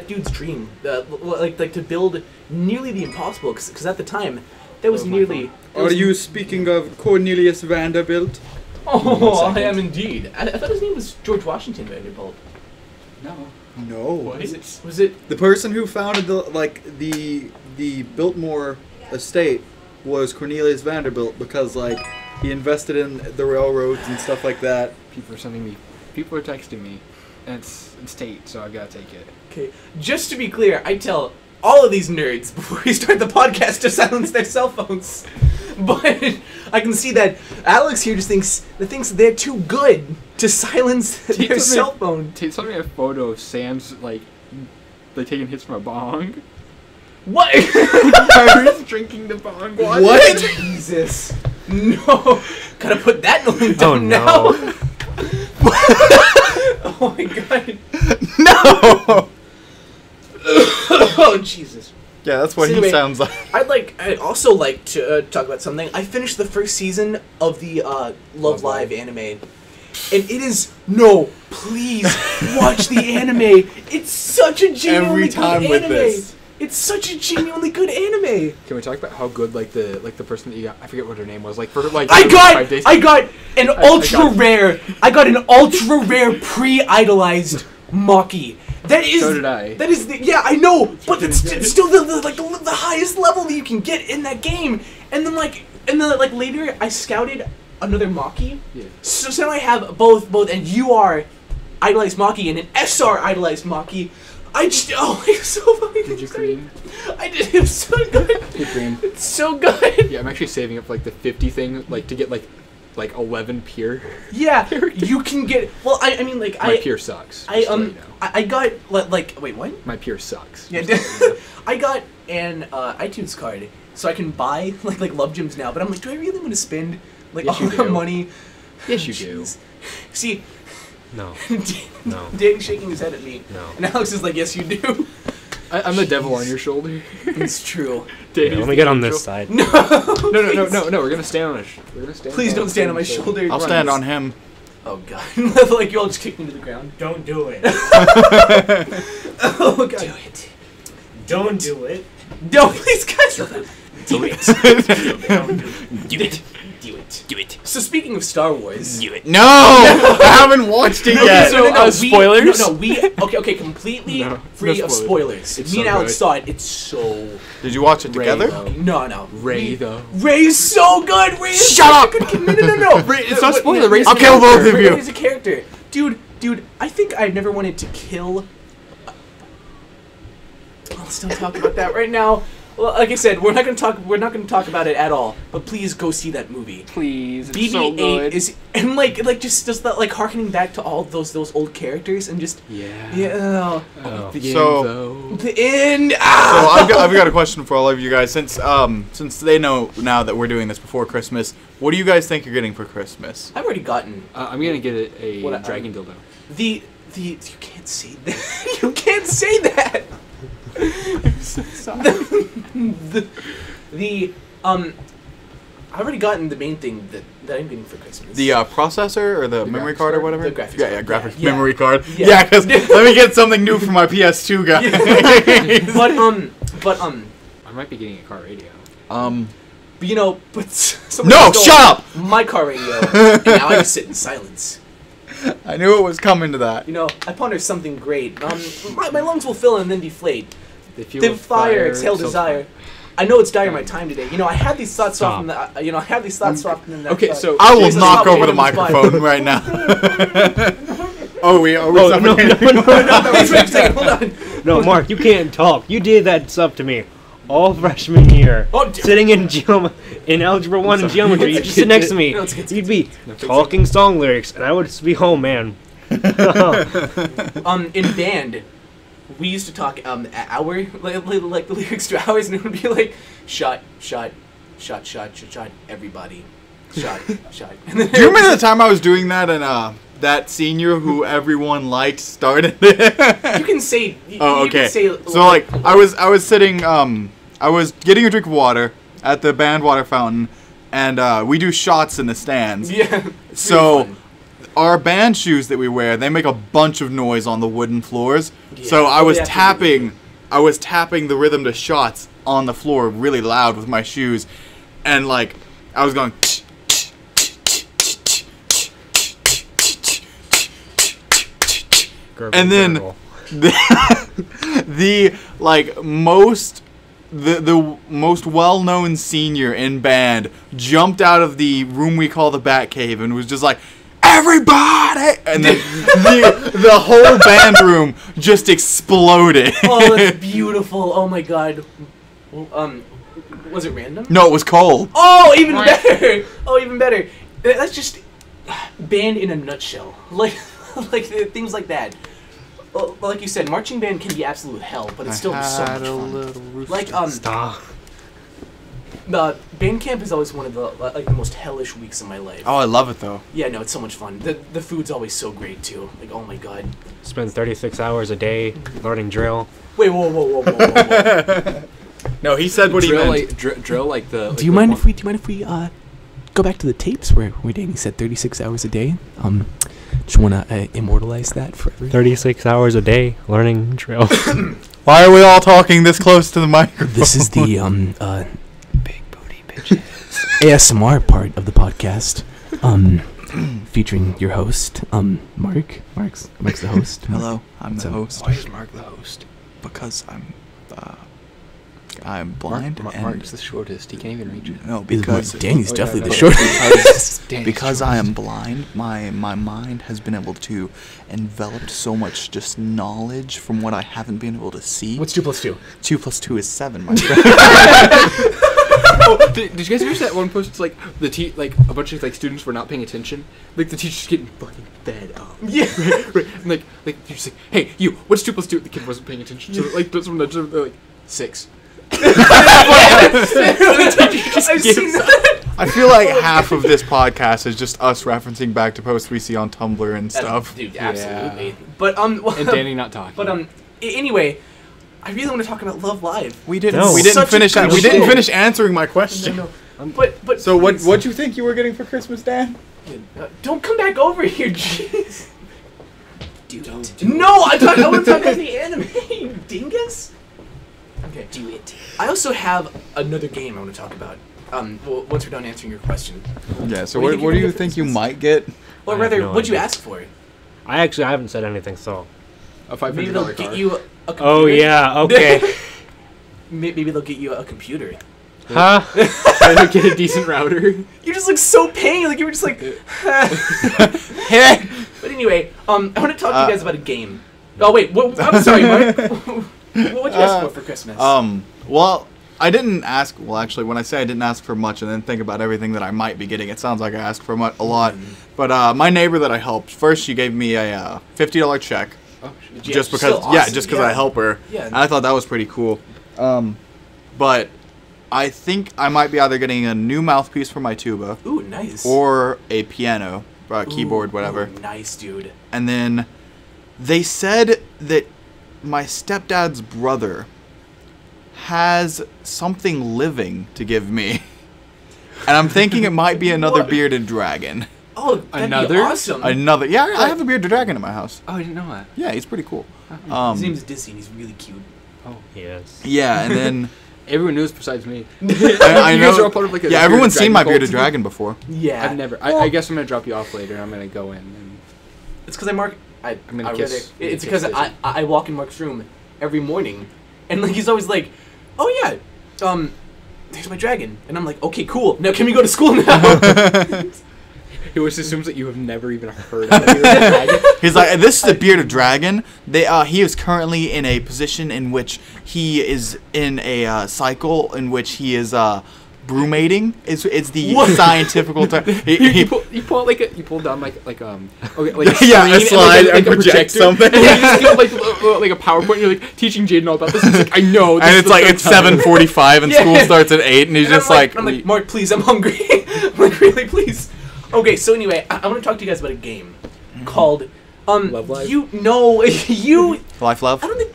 dude's dream, like to build nearly the impossible, because at the time, that was nearly. Are you speaking of Cornelius Vanderbilt? Oh, I am indeed. I thought his name was George Washington Vanderbilt. No. No. Was it? The person who founded the Biltmore estate was Cornelius Vanderbilt because he invested in the railroads and stuff like that. People are texting me, and it's Tate, so I gotta take it. Okay, just to be clear, I tell all of these nerds before we start the podcast to silence their cell phones. But I can see that Alex here just thinks they're too good to silence their cell phone. Tate sent me a photo of Sam's like taking hits from a bong. What? Tyrese drinking the bong. What? Jesus. No. Gotta put that in the link Oh, down no. now. Oh my god. No! Oh Jesus. Yeah, that's what So he anyway, sounds like. I'd also like to talk about something. I finished the first season of the Love Live anime, and it is please watch the anime. It's such a genuinely Every time good with anime. this. It's such a genuinely good anime. Can we talk about how good the person that you got? I forget what her name was. Like for like. I 5 days. got an ultra got- rare. I got an ultra rare pre-idolized Maki. That is. So did I. That is the I know, but it's did. still the highest level that you can get in that game. And then later I scouted another Maki. Yeah. So now I have both an UR idolized Maki and an SR idolized Maki. It's so fucking Did you exciting. cream? I did. It was so good. Hey, cream. It's so good. Yeah, I'm actually saving up for the 50 thing, to get like 11 peer. Yeah, you can get. Well, I mean, My peer sucks. I just to let you know. I got wait, what? My peer sucks. Yeah, I got an iTunes card, so I can buy like Love Gyms now. But I'm like, do I really want to spend Yes, all you that do. money? Yes, you do. Jeez. See, No. Dan- No. Danny's shaking his head at me, No. and Alex is like, yes, you do. I'm the devil on your shoulder. It's true. Yeah, let me get on this side. No, No. We're gonna stand on we're gonna stand. Please on don't stand on my so- shoulder. I'll stand on him. Oh god, like you all just kicked me to the ground. Don't do it. Oh god. Do it. Don't do it. No, please, guys. Do it. Don't do it. Do it. Do it. Do it. So speaking of Star Wars. Do it. No! I haven't watched it yet. spoilers? Okay, completely No, free no of spoilers. spoilers. It's Me and so Alex good. saw it. It's so. Did you watch it Ray, together? though. No. Ray, though. Ray is so good. Ray is Shut up! such a good. No. Ray, it's not spoiler. Ray's I'll kill both of you. Ray is a character, dude. I think I've never wanted to kill. Let's not talk about that right now. Well, like I said, we're not gonna talk about it at all. But please go see that movie. Please, it's BB-8 so good. is and just that harkening back to all those old characters and just Yeah. Oh. The So- end, though. the end. So I've got a question for all of you guys. Since they know now that we're doing this before Christmas, what do you guys think you're getting for Christmas? I've already gotten I'm gonna get a What, dragon dildo. the you can't say that. You can't say that. I've already gotten the main thing that I'm getting for Christmas. The processor or the memory graphics card or card? whatever? The graphics yeah, card. graphics Yeah. memory card. Yeah. Yeah, because let me get something new for my PS2 guy. but I might be getting a car radio. somebody No, stole shut up! my car radio, and now I just sit in silence. I knew it was coming to that. You know, I ponder something great. My lungs will fill and then deflate. They fuel Then with fire, exhale so desire. I know it's dire my time today. You know, I had these thoughts Stop. from the. I had these thoughts from the. Okay, so I will Jesus, knock stop over the holding this microphone right now. Are we Oh, no, no, suffocating? no, No, wait a second, hold on. no, Mark, you can't talk. You did that stuff to me all freshman year. Oh, d- Sitting in algebra 1 and geometry, you just sit next to me. No, it's good, it's You'd be talking song lyrics, and I would just be home, man. In band, we used to talk hour like the lyrics to hours, and it would be like shot, shot, shot, shot, shot, shot, everybody, shot, shot. Do you remember the time I was doing that and that senior who everyone liked started it? You can say. Oh, You can okay. say, So like I was sitting I was getting a drink of water at the band water fountain, and we do shots in the stands. Yeah. it's So really fun. our band shoes that we wear, they make a bunch of noise on the wooden floors. Yeah. So I Oh, was they absolutely tapping the rhythm to shots on the floor really loud with my shoes, and like I was going. And then the most well-known senior in band jumped out of the room we call the Batcave and was just like, everybody, and then the whole band room just exploded. Oh, that's beautiful. Oh my god. Was it random? No, it was cold. Oh, even better. Oh, even better. That's just band in a nutshell. Like things like that. Like you said, marching band can be absolute hell, but it's still so much fun. Like Stop. band camp is always one of the most hellish weeks of my life. Oh, I love it though. Yeah, no, it's so much fun. The food's always so great too. Like, oh my god. Spend 36 hours a day learning drill. Wait, whoa. No, he said what he drill meant. like drill like the. Do you mind if we go back to the tapes where Danny said 36 hours a day? Just want to immortalize that forever. 36 hours a day learning drill. Why are we all talking this close to the microphone? This is the big booty bitches ASMR part of the podcast. Featuring your host, Mark. Mark's the host. Hello, I'm the So- host. Why is Mark the host? Because I'm blind and Mark's the shortest. He can't even reach it. no, because Danny's Oh, yeah, definitely no, the no. shortest. Danny's because the I am shortest. blind, my mind has been able to envelop so much just knowledge from what I haven't been able to see. What's 2 plus 2? 2 plus 2 is 7, my friend. Oh, did you guys ever see that one post? It's like like a bunch of like students were not paying attention. Like the teacher's getting fucking fed up. Yeah. Right. And like the teacher's like, "Hey, you, what's 2 plus 2?" The kid wasn't paying attention. So like, they're like 6. I've seen that. I feel like half of this podcast is just us referencing back to posts we see on Tumblr and stuff. Dude, Yeah. absolutely. But And Danny not talking. But anyway, I really want to talk about Love Live. We didn't. No. We didn't Such a finish. good We didn't show. finish answering my question. No. But So please, what'd you think you were getting for Christmas, Dan? don't come back over here, jeez. No, I want to talk about the anime, you dingus. Okay. Do it. I also have another game I want to talk about. Well, once we're done answering your question, Yeah. So What do you what think do you're you gonna get think for you Christmas? might get? or I have rather, no what'd you idea. ask for? I haven't said anything, so. a $500 Maybe they'll car. get you a computer. Oh, yeah, okay. Maybe they'll get you a computer. Huh? Trying to get a decent router. You just look so pained. Like you were just like. But anyway, I want to talk to you guys about a game. Oh wait, I'm sorry, Mark. What would you ask for Christmas? Well, I didn't ask. Well, actually, when I say I didn't ask for much and then think about everything that I might be getting, it sounds like I asked for a lot. But my neighbor that I helped, first she gave me a $50 check. Oh, shit. Yeah, just she's because, still yeah, awesome, just because yeah. I help her. Yeah. And I thought that was pretty cool. But I think I might be either getting a new mouthpiece for my tuba Ooh, nice. or a piano, keyboard, Ooh, whatever. ooh, nice, dude. And then they said that my stepdad's brother has something living to give me. And I'm thinking it might be another What? bearded dragon. Oh, that'd be Another? awesome. Another, yeah, I have a bearded dragon in my house. Oh, I didn't know that. Yeah, he's pretty cool. His name's Dizzy, and he's really cute. Yes. Yeah, and then Everyone knows besides me. I You know. guys are all part of, like, a yeah, bearded everyone's seen dragon my cult. bearded dragon before. Yeah. I've never. Well, I guess I'm gonna drop you off later. I'm gonna go in and It's because I mark. I'm gonna I kiss- read it. It's kiss because Lizzie. I walk in Mark's room every morning, and like he's always like, "Oh yeah, there's my dragon," and I'm like, "Okay, cool. Now can we go to school now?" He always assumes that you have never even heard of it. He's like, this is the bearded dragon. He is currently in a position in which he is in a cycle in which he is brumating. It's the What? scientific term. You pull down like okay, like Yeah, a screen slide like and a project projector. something. Yeah, you just get like a PowerPoint. And you're like teaching Jaden all about this. He's like, I know. This And is it's the like third it's time. 7:45 and Yeah. school starts at 8, and he's And just I'm like, Mark, please, I'm hungry. I'm like, really, please. Okay, so anyway, I want to talk to you guys about a game called Love Live? you know you. life, love. I don't think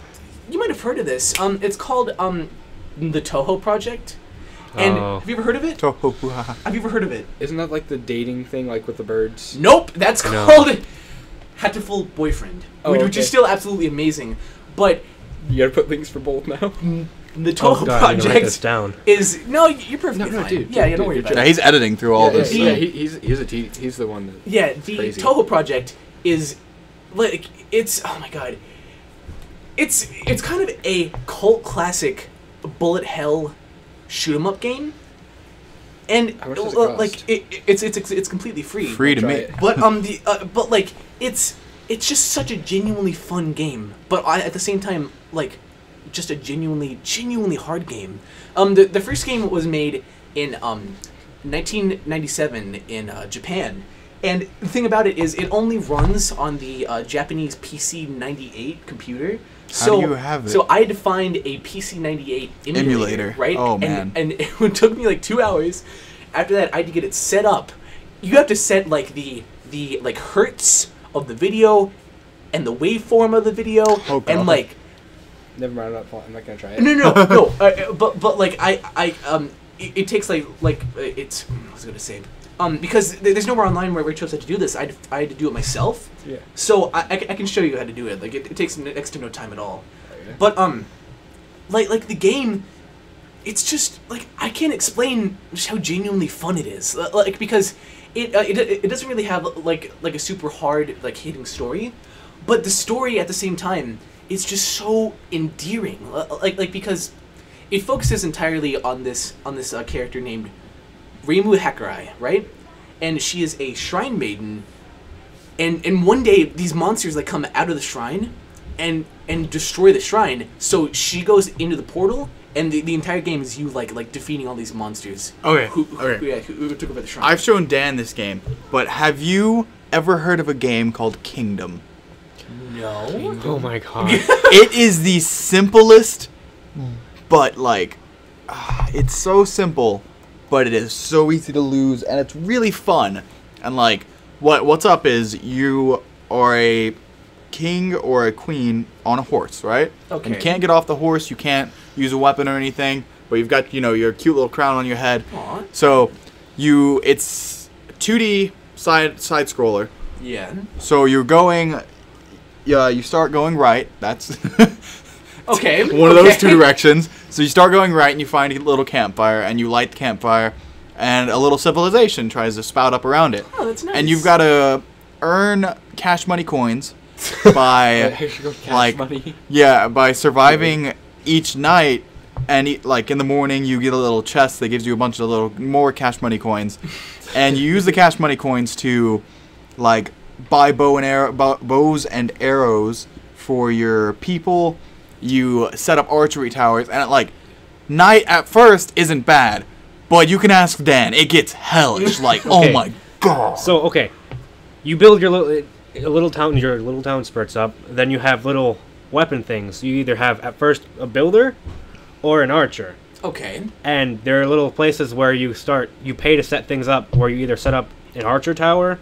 you might have heard of this. It's called the Toho Project. And Oh. have you ever heard of it? Have you ever heard of it? Isn't that like the dating thing, like with the birds? Nope, that's No. called Hatoful Boyfriend, Oh, which okay. is still absolutely amazing. But You gotta put links for both now. the Oh Toho god, I need to write this Project down. is no, you're perfectly No, fine. dude, yeah, dude, don't worry dude, about Yeah, it. he's editing through all this. Yeah, Yeah. he's the one that. Yeah, the Crazy. Toho Project is like it's oh my god. It's kind of a cult classic bullet hell shoot 'em up game. And How much does it cost? like it's completely free. Free to Try me. it. But but like it's just such a genuinely fun game, but at the same time like just a genuinely hard game. The first game was made in 1997 in Japan, and the thing about it is it only runs on the Japanese PC-98 computer. How do you have it? So I had to find a PC-98 emulator, right? Oh, man. And it took me like 2 hours. After that, I had to get it set up. You have to set like the like hertz of the video and the waveform of the video, Oh, God. and like Never mind. I'm not gonna try it. no. But like it takes it's what was I gonna say because there's nowhere online where it shows how to do this. I had to do it myself. Yeah. So I can show you how to do it. Like it takes next to no time at all. Okay. But like the game, it's just like I can't explain just how genuinely fun it is. Like because it doesn't really have like a super hard like hitting story, but the story at the same time is just so endearing. Like because it focuses entirely on this character named Reimu Hakurai, right? And she is a shrine maiden. And one day these monsters like come out of the shrine and destroy the shrine. So she goes into the portal, and the entire game is you like defeating all these monsters. Okay, Who okay. who took over the shrine. I've shown Dan this game, but have you ever heard of a game called Kingdom? no. Oh my god. It is the simplest, but like, it's so simple, but it is so easy to lose, and it's really fun. And like, what's up is you are a king or a queen on a horse, right? Okay. And you can't get off the horse, you can't use a weapon or anything, but you've got, your cute little crown on your head. Aw. So, it's 2D side scroller. Yeah. So you're going, you start going right. That's Okay. one of those okay. two directions. So you start going right, and you find a little campfire, and you light the campfire, and a little civilization tries to spout up around it. Oh, that's nice. And you've got to earn cash money coins by like money. yeah, by surviving each night. And like in the morning, you get a little chest that gives you a bunch of little more cash money coins, and you use the cash money coins to like buy bows and arrows for your people. You set up archery towers, and like night at first isn't bad, but you can ask Dan, it gets hellish. Like oh Okay. my god. So okay, you build your little town. Your little town spurts up. Then you have little weapon things. You either have at first a builder or an archer. Okay. And there are little places where you pay to set things up, where you either set up an archer tower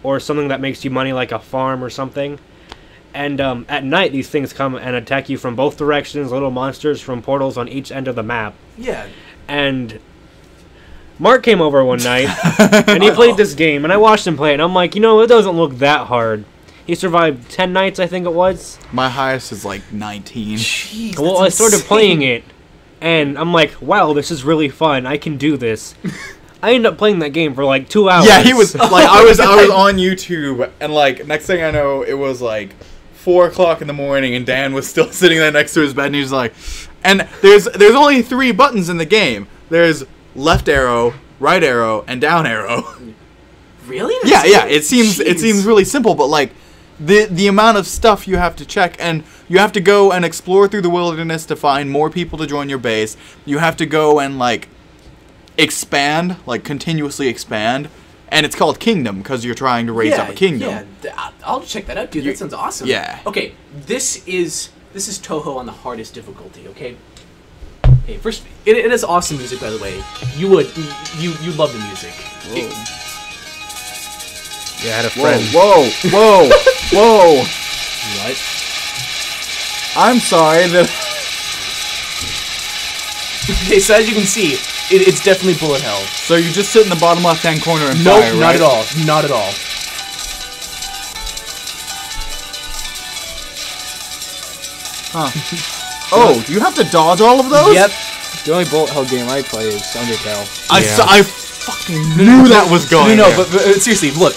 or something that makes you money, like a farm or something. And at night, these things come and attack you from both directions, little monsters from portals on each end of the map. Yeah. And Mark came over one night, and he played this game, and I watched him play it, and I'm like, it doesn't look that hard. He survived 10 nights, I think it was. My highest is like 19. Jeez. Well, I started playing it, and I'm like, wow, this is really fun. I can do this. I ended up playing that game for like 2 hours. Yeah, he was like, I was on YouTube, and like next thing I know, it was like 4 o'clock in the morning, and Dan was still sitting there next to his bed, and he's like, and there's only 3 buttons in the game. There's left arrow, right arrow, and down arrow. Really? Yeah, yeah. It seems really simple, but like the amount of stuff you have to check, and you have to go and explore through the wilderness to find more people to join your base. You have to go and like expand, like continuously expand, and it's called Kingdom because you're trying to raise up a kingdom. Yeah, I'll check that out, dude. That sounds awesome. Yeah. Okay, this is Touhou on the hardest difficulty. Okay. Hey, first, it is awesome music, by the way. You love the music. Yeah, I had a friend. Whoa! What? I'm sorry that. Okay, so as you can see, it's definitely bullet hell. So you just sit in the bottom left-hand corner and Nope, fire, not right? at all. Not at all. Huh. Oh, you have to dodge all of those? Yep. The only bullet hell game I play is Undertale. I fucking knew that was going. No, there. but seriously, look.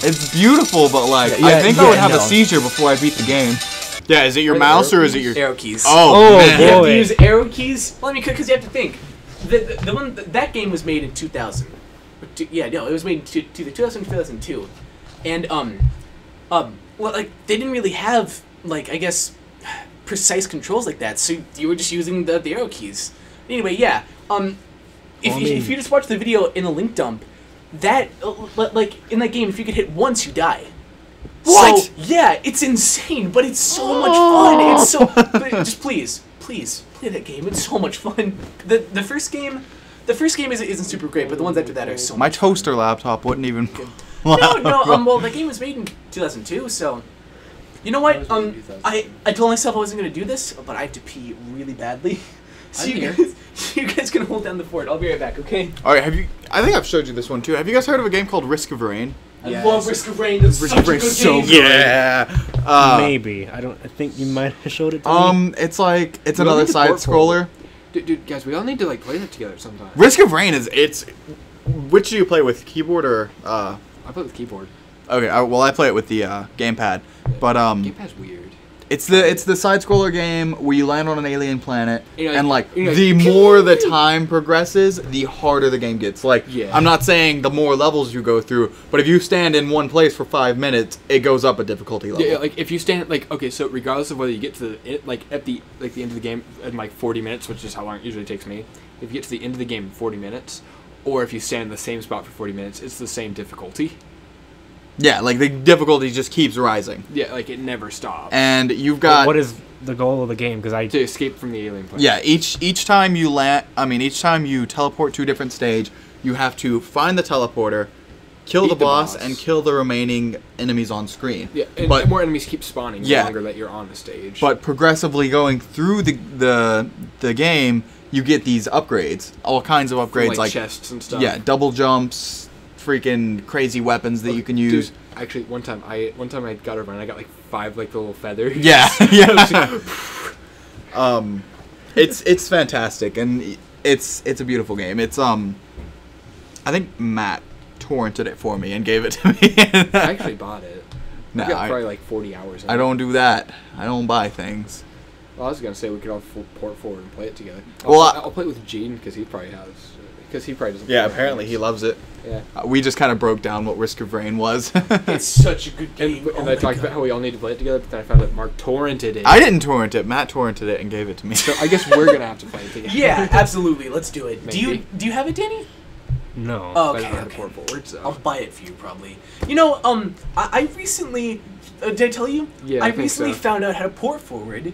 It's beautiful, but like Yeah, I think I would yeah, have no. a seizure before I beat the game. Yeah, is it your Wait, mouse or is it arrow your Arrow keys. Oh, Oh, man. You have boy. to use arrow keys. Well, I mean, because you have to think. The one that game was made in 2000. Yeah, no, it was made in either 2000 or 2002, and well, like they didn't really have like I guess precise controls like that, so you were just using the arrow keys. Anyway, yeah. If you just watch the video in the link dump, that like in that game, if you get hit once, you die. What? So, yeah, it's insane, but it's so much fun. It's so. But just please play that game. It's so much fun. The first game isn't super great, but the ones after that are so. My much fun. toaster laptop wouldn't even. No. Well, the game was made in 2002, so. You know what? I told myself I wasn't gonna do this, but I have to pee really badly. So you guys can hold down the fort. I'll be right back, okay? All right, I think I've showed you this one too. Have you guys heard of a game called Risk of Rain? I love Risk of Rain. That's Risk such of a Rain's good so game. good. Yeah. Maybe. I think you might have showed it to me. It's like it's We don't another need to side port scroller. Dude, guys, we all need to like play that together sometime. Risk of Rain it's. Which do you play with, keyboard or? I play with keyboard. Okay, well I play it with the gamepad, but Gamepad's weird. it's the side scroller game where you land on an alien planet, You know, and like you know, the more the time progresses, the harder the game gets. Like Yeah. I'm not saying the more levels you go through, but if you stand in one place for 5 minutes, it goes up a difficulty level. Yeah, like if you stand like okay, so regardless of whether you get to the at the end of the game in like 40 minutes, which is how long it usually takes me, if you get to the end of the game in 40 minutes, or if you stand in the same spot for 40 minutes, it's the same difficulty. Yeah, like the difficulty just keeps rising, Yeah, like it never stops. and you've But got what is the goal of the game? Because to escape from the alien planet. yeah each time you land. I mean, each time you teleport to a different stage, you have to find the teleporter, kill Beat the the boss, boss. and kill the remaining enemies on screen. Yeah, and but more enemies keep spawning the Yeah. longer that you're on the stage. But progressively going through the game, you get these upgrades, all kinds of upgrades, like chests and stuff. yeah, double jumps, freaking crazy weapons that you can use. Dude, actually, one time I got a run. I got like 5 like the little feathers. Yeah, yeah. It's fantastic, and it's a beautiful game. It's I think Matt torrented it for me and gave it to me. I actually bought it. Nah, I got probably like 40 hours. In I it. don't do that. I don't buy things. Well, I was gonna say we could all port forward and play it together. Well, I'll play it with Gene because he probably has. Because he probably doesn't. Yeah, play apparently games. he loves it. Yeah. We just kind of broke down what Risk of Rain was. It's such a good game. And Oh I my talked God. about how we all need to play it together, but then I found out Mark torrented it. I didn't torrent it. Matt torrented it and gave it to me. So I guess we're gonna have to play it together. Yeah, absolutely. Let's do it. Maybe. Do you have it, Danny? No. Oh, But I okay. don't know how to Okay. port forward, so. I'll buy it for you probably. You know, I recently did I tell you? Yeah, I I think recently so. found out how to port forward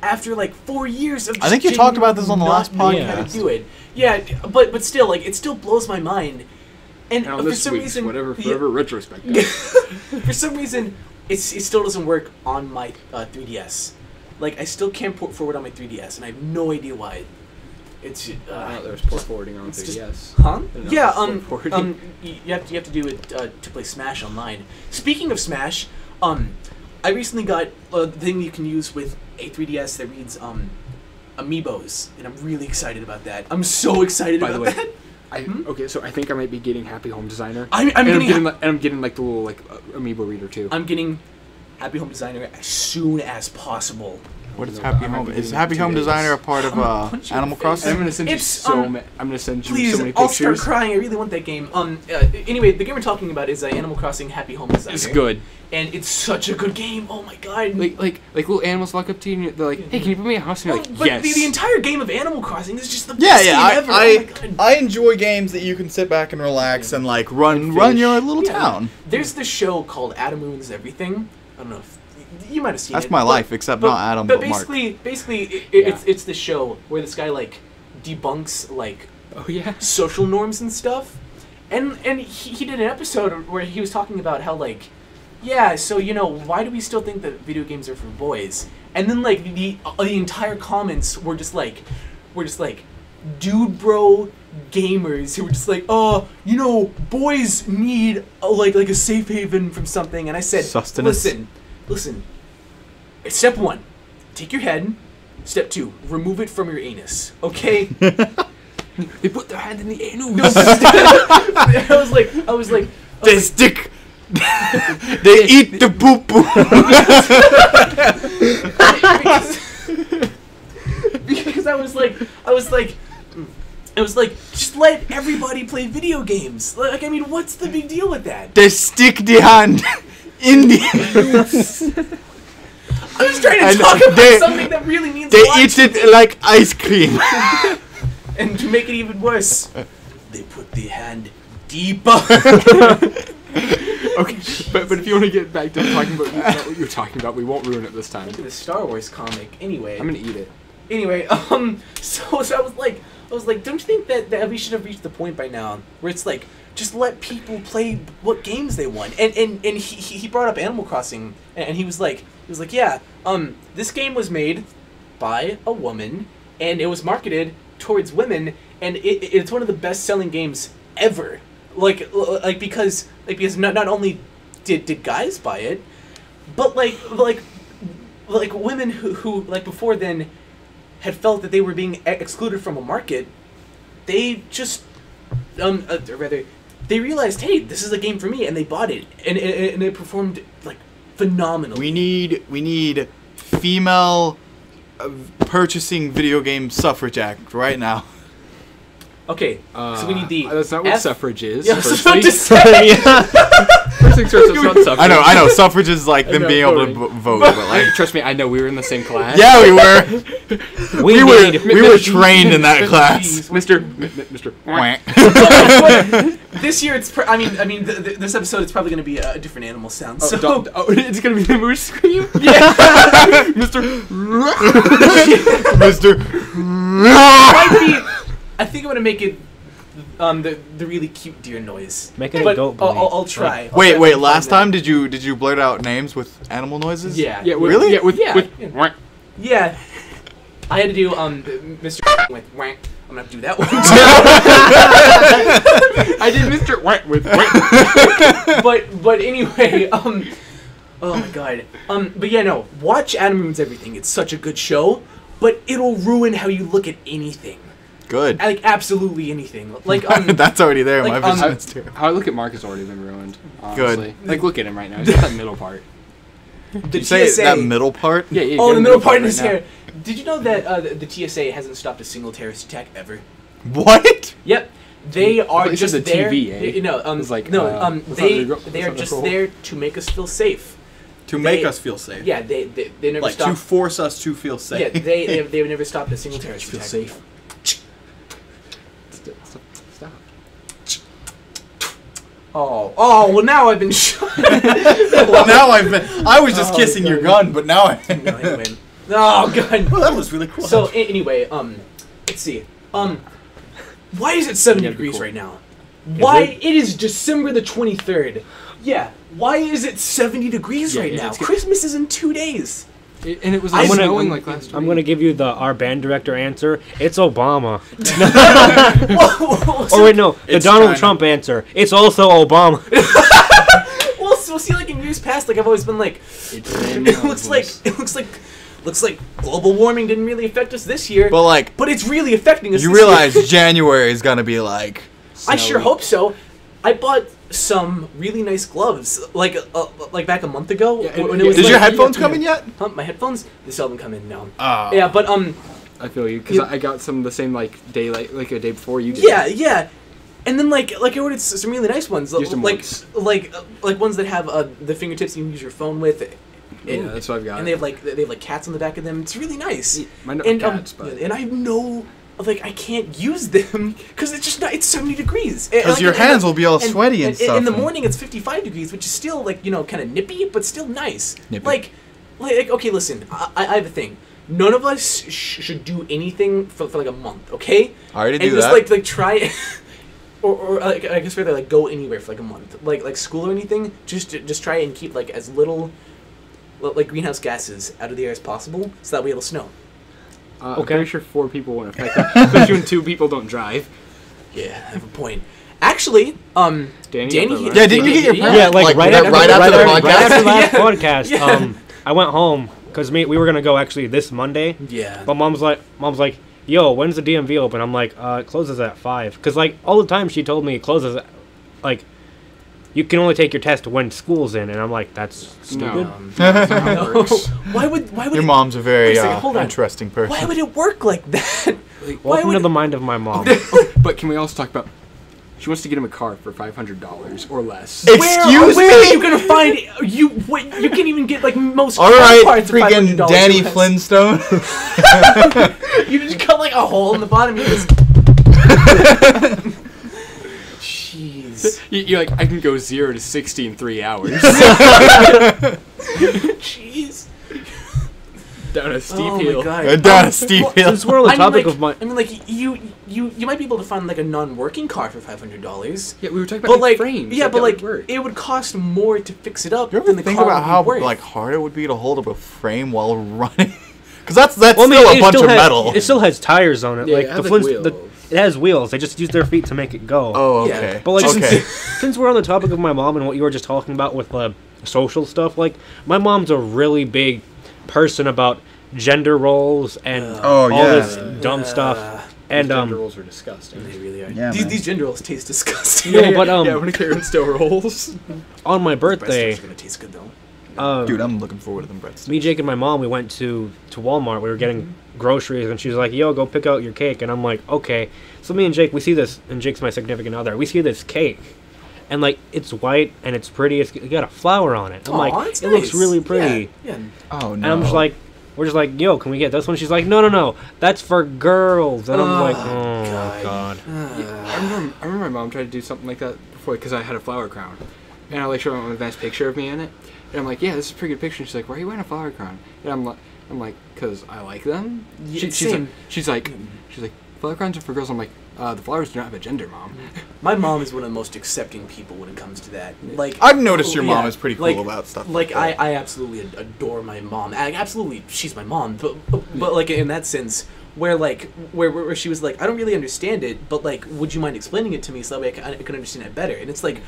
after like 4 years of. I think you just talked about this on the not last knowing how to podcast. do it. Yeah, but still, like it still blows my mind. And And on for this some week's reason, whatever yeah, forever retrospect. for some reason, it still doesn't work on my 3DS. Like I still can't port forward on my 3DS, and I have no idea why. It's There's port forwarding on it's just- 3DS. Huh? I don't know, Yeah. it's port forwarding. You have to do it to play Smash online. Speaking of Smash, I recently got a thing you can use with a 3DS that reads amiibos, and I'm really excited about that. I'm so excited By the about way, that. Okay, so I think I might be getting Happy Home Designer. I'm getting like the little like amiibo reader too. I'm getting Happy Home Designer as soon as possible. What is No, Happy I might Home? be Is getting Happy 2 Home days. Designer a part of I'm gonna punch you in Animal the face. Crossing? I'm gonna send you It's, I'm gonna send you Please, so many I'll start pictures. crying. I really want that game. Anyway, the game we're talking about is Animal Crossing Happy Home Designer. It's good. And it's such a good game. Oh my god. Like little animals walk up to you and they're like, "Hey, can you put me in a house?" And you're like, but "Yes." the entire game of Animal Crossing is just the Yeah, best yeah. game ever. Oh my God. I enjoy games that you can sit back and relax and like run your little Yeah. town. There's this show called Adam Ruins Everything. I don't know if you might have seen it. That's my but- life, except not Adam, but Mark. basically, Yeah. it's the show where this guy like debunks like Oh yeah. social norms and stuff, and he did an episode where he was talking about how like, yeah, so why do we still think that video games are for boys? And then like the entire comments were just like, dude bro gamers who were just like, boys need like a safe haven from something. And I said, Sustenance. listen. Step 1, take your head. Step 2, remove it from your anus. Okay. They put their hand in the anus. I was like, They stick. They eat the poo poo. because I was like, just let everybody play video games. Like, I mean, what's the big deal with that? They stick the hand in the. I was trying to And talk about they- something that really means They a lot eat to it like ice cream. And to make it even worse, they put the hand deeper. Okay, but if you want to get back to talking about what you're talking about, we won't ruin it this time. Look at the Star Wars comic. Anyway, I'm gonna eat it. Anyway, so I was like, don't you think that we should have reached the point by now where it's like, just let people play what games they want? And he brought up Animal Crossing, and he was like, yeah, this game was made by a woman, and it was marketed towards women, and it's one of the best-selling games ever. Because not only did guys buy it, but like women who like before then had felt that they were being excluded from a market, they just rather they realized, hey, this is a game for me, and they bought it, and it performed like phenomenally. We need female purchasing video game suffrage act right now. Okay, so we need the That's not what F- suffrage is. Yeah, I was firstly. about to say. First things first, it's not suffrage. I know. Suffrage is like them know, being able to voting. vote, but like, Trust me, I know we were in the same class. yeah, we were. We were trained in that class. Mr. This year, it's. I mean, this episode is probably going to be a different animal sound. So It's gonna be the moose scream. yeah, Mr. Mister. might be. I think I'm going to make it the really cute deer noise. Make it a But goat I'll bleat. try. I'll Wait. try to Last find time did you blurt out names with animal noises? Yeah. Yeah, with, Really? Yeah, with, Yeah. with that. Yeah. I had to do Mr. with wank. I'm gonna have to do that one. I did Mr. with but anyway, oh my god. But yeah, no. Watch Adam Ruins Everything. It's such a good show, but it'll ruin how you look at anything. Good. Like absolutely anything. Like That's already there. like, My vision is too. How I look at Mark has already been ruined. Honestly. Good. Like, look at him right now. He's got that middle part. the You say TSA. that middle part? Yeah, yeah. Oh, get the him middle part right is now. here. Did you know that the TSA hasn't stopped a single terrorist attack ever? What? Yep. They are thought you just said the there. TV, eh? You know, It's like, no, that's not they legal- they that's are not just legal. there to make us feel safe. To make They- us feel safe. Yeah, they never Like to stopped. force us to feel safe. Yeah, they've never stopped a single terrorist Feel attack. safe. Stop. Oh, well now I've been shot. Well, now I was just Oh, kissing your God. gun, but now I. No, anyway. Oh god. Well, that was really cool. So anyway, let's see. Why is it 70 Yeah, it'd be degrees cool. right now? Why it is December the 23rd? Yeah. Why is it 70 degrees Yeah, right yeah, now? it's good. Christmas is in 2 days. And it was I'm like gonna- snowing like last week. I'm gonna give you our band director answer. It's Obama. Whoa, Or wait, no, the It's Donald China. Trump answer. It's also Obama. well, see, like in years past, like I've always been like, it looks like looks like global warming didn't really affect us this year. But like, But it's really affecting us. you this year. realize January is gonna be like. I sure hope so. I bought some really nice gloves, like back a month ago. Yeah, and- when it was Did like, your headphones come in yet? Huh, my headphones? They still haven't come in. No. Oh. Yeah, but I feel you because You- I got some the same like day like a day before you did. yeah. And then like I ordered some really nice ones, Used them like once. like ones that have the fingertips you can use your phone with. Yeah, that's what I've got. And they have like cats on the back of them. It's really nice. Mine don't And have cats, but and I have no like I can't use them because it's just not. It's 70 degrees. Because your hands will be all sweaty and stuff. In the morning, it's 55 degrees, which is still like kind of nippy, but still nice. Nippy. Like okay, listen. I have a thing. None of us should do anything for like a month, okay? I already And do just that. like try, or like, I guess rather like go anywhere for like a month, like school or anything. Just try and keep like as little like greenhouse gases out of the air as possible, so that way it'll snow. I'm Okay. pretty sure 4 people won't affect that, especially when 2 people don't drive. Yeah, I have a point. Actually, Danny, Danny, Yeah, didn't you get your permit? Yeah, like, right, right after the right podcast? after last Yeah. podcast. Yeah. I went home because we were gonna go actually this Monday, Yeah. but mom's like, yo, when's the DMV open? I'm like, it closes at 5. Because like all the time she told me it closes at, like, you can only take your test when school's in, and I'm like, that's stupid. That's not how it works. Why would Your mom's a very Wait a second, hold on. interesting person. why would it work like that? Why Welcome to would the mind of my mom. But can we also talk about? She wants to get him a car for $500 or less. Excuse where are me? you gonna find you? Wait, you can't even get like most. All car right, parts for freaking $500 Danny US. Flintstone. You just cut like a hole in the bottom. You just. Jeez. You're like, I can go 0 to 60 in 3 hours. Jeez. Down a steep Oh hill. my god. Down a steep hill. Since we're on the topic of my, I mean, like you might be able to find like a non-working car for $500. Yeah, we were talking But about like, frames. yeah, that but would like, work. it would cost more to fix it up You ever than the think car about would how be worth. like hard it would be to hold up a frame while running? Because that's well, I mean, still a it bunch still of has, metal. It still has tires on it. Yeah, like it the has, like, Flintst- wheels. it has wheels. They just use their feet to make it go. Oh, Yeah. okay. But like okay. since we're on the topic of my mom and what you were just talking about with social stuff, like my mom's a really big person about gender roles and Oh, all yeah. this dumb stuff. And Gender roles are disgusting. They really are. Yeah, these, man. these gender rolls taste disgusting. No, but yeah, when Karen still rolls. on my Breast birthday, are gonna taste good though. Dude, I'm looking forward to them breadsticks. me, Jake, and my mom, we went to Walmart. We were getting groceries, and she's like, "Yo, go pick out your cake." And I'm like, "Okay." So me and Jake, we see this, and Jake's my significant other. We see this cake, and like it's white and it's pretty. It's got a flower on it. I'm Aw, like, it's it looks nice. really pretty. Yeah. Oh, And no. I'm just like, we're just like, "Yo, can we get this one?" She's like, "No, that's for girls." And I'm like, "Oh God." I remember my mom tried to do something like that before because I had a flower crown, and I like showed her a nice picture of me in it, and I'm like, yeah, this is a pretty good picture. And she's like, why are you wearing a flower crown? And I'm like, cause I like them. Yeah, She's same. like, flower crowns are for girls. I'm like, the flowers do not have a gender, mom. My mom is one of the most accepting people when it comes to that. Like I've noticed your mom yeah, is pretty cool like- about stuff. Like that. I absolutely adore my mom. Absolutely, she's my mom. But like in that sense, where she was like, I don't really understand it, but like, would you mind explaining it to me so that way I can understand it better? And it's like,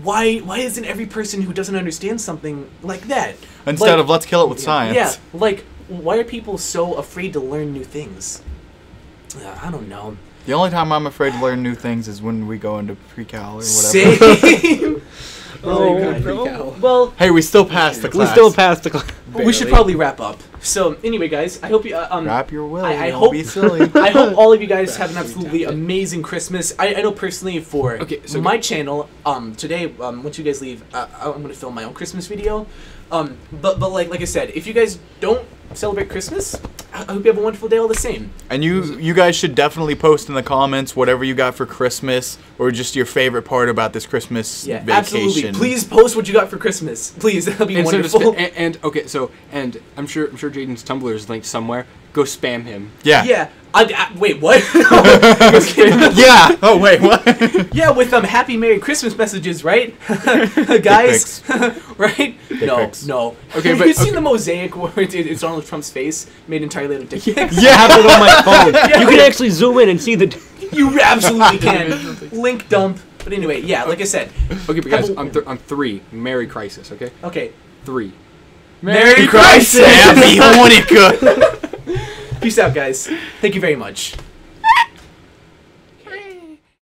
why isn't every person who doesn't understand something like that? Instead Like, of let's kill it with science. Yeah, like why are people so afraid to learn new things? I don't know. The only time I'm afraid to learn new things is when we go into pre-cal or whatever. Same. Oh, God. no. Well, Hey, we still passed the We class. still passed the class. we should probably wrap up. So anyway, guys, I hope you Wrap your will. I don't hope- be silly. I hope all of you guys have an absolutely amazing Christmas. I know personally for Okay, so my channel, today, once you guys leave, I'm gonna film my own Christmas video. But like I said, if you guys don't celebrate Christmas, I hope you have a wonderful day all the same. And you guys should definitely post in the comments whatever you got for Christmas or just your favorite part about this Christmas Yeah, vacation. absolutely. Please post what you got for Christmas. Please, that'll be And so to wonderful. and okay, so and I'm sure Jaden's Tumblr is linked somewhere. Go spam him. Yeah. Yeah. Wait, what? Yeah. Oh wait, what? Yeah, with Happy Merry Christmas messages, right? Guys, right? No, pics. no. Okay, Have but- you seen okay. the mosaic where it's Donald Trump's face made entirely out of dick pics? I have it on my phone. Yeah. You can actually zoom in and see the. You absolutely can. Link dump. But anyway, yeah, like I said. Okay, but guys, Have a- I'm 3. Merry Crisis. Okay, Okay, 3. Merry Christmas! Happy Hanukkah! Peace out, guys. Thank you very much.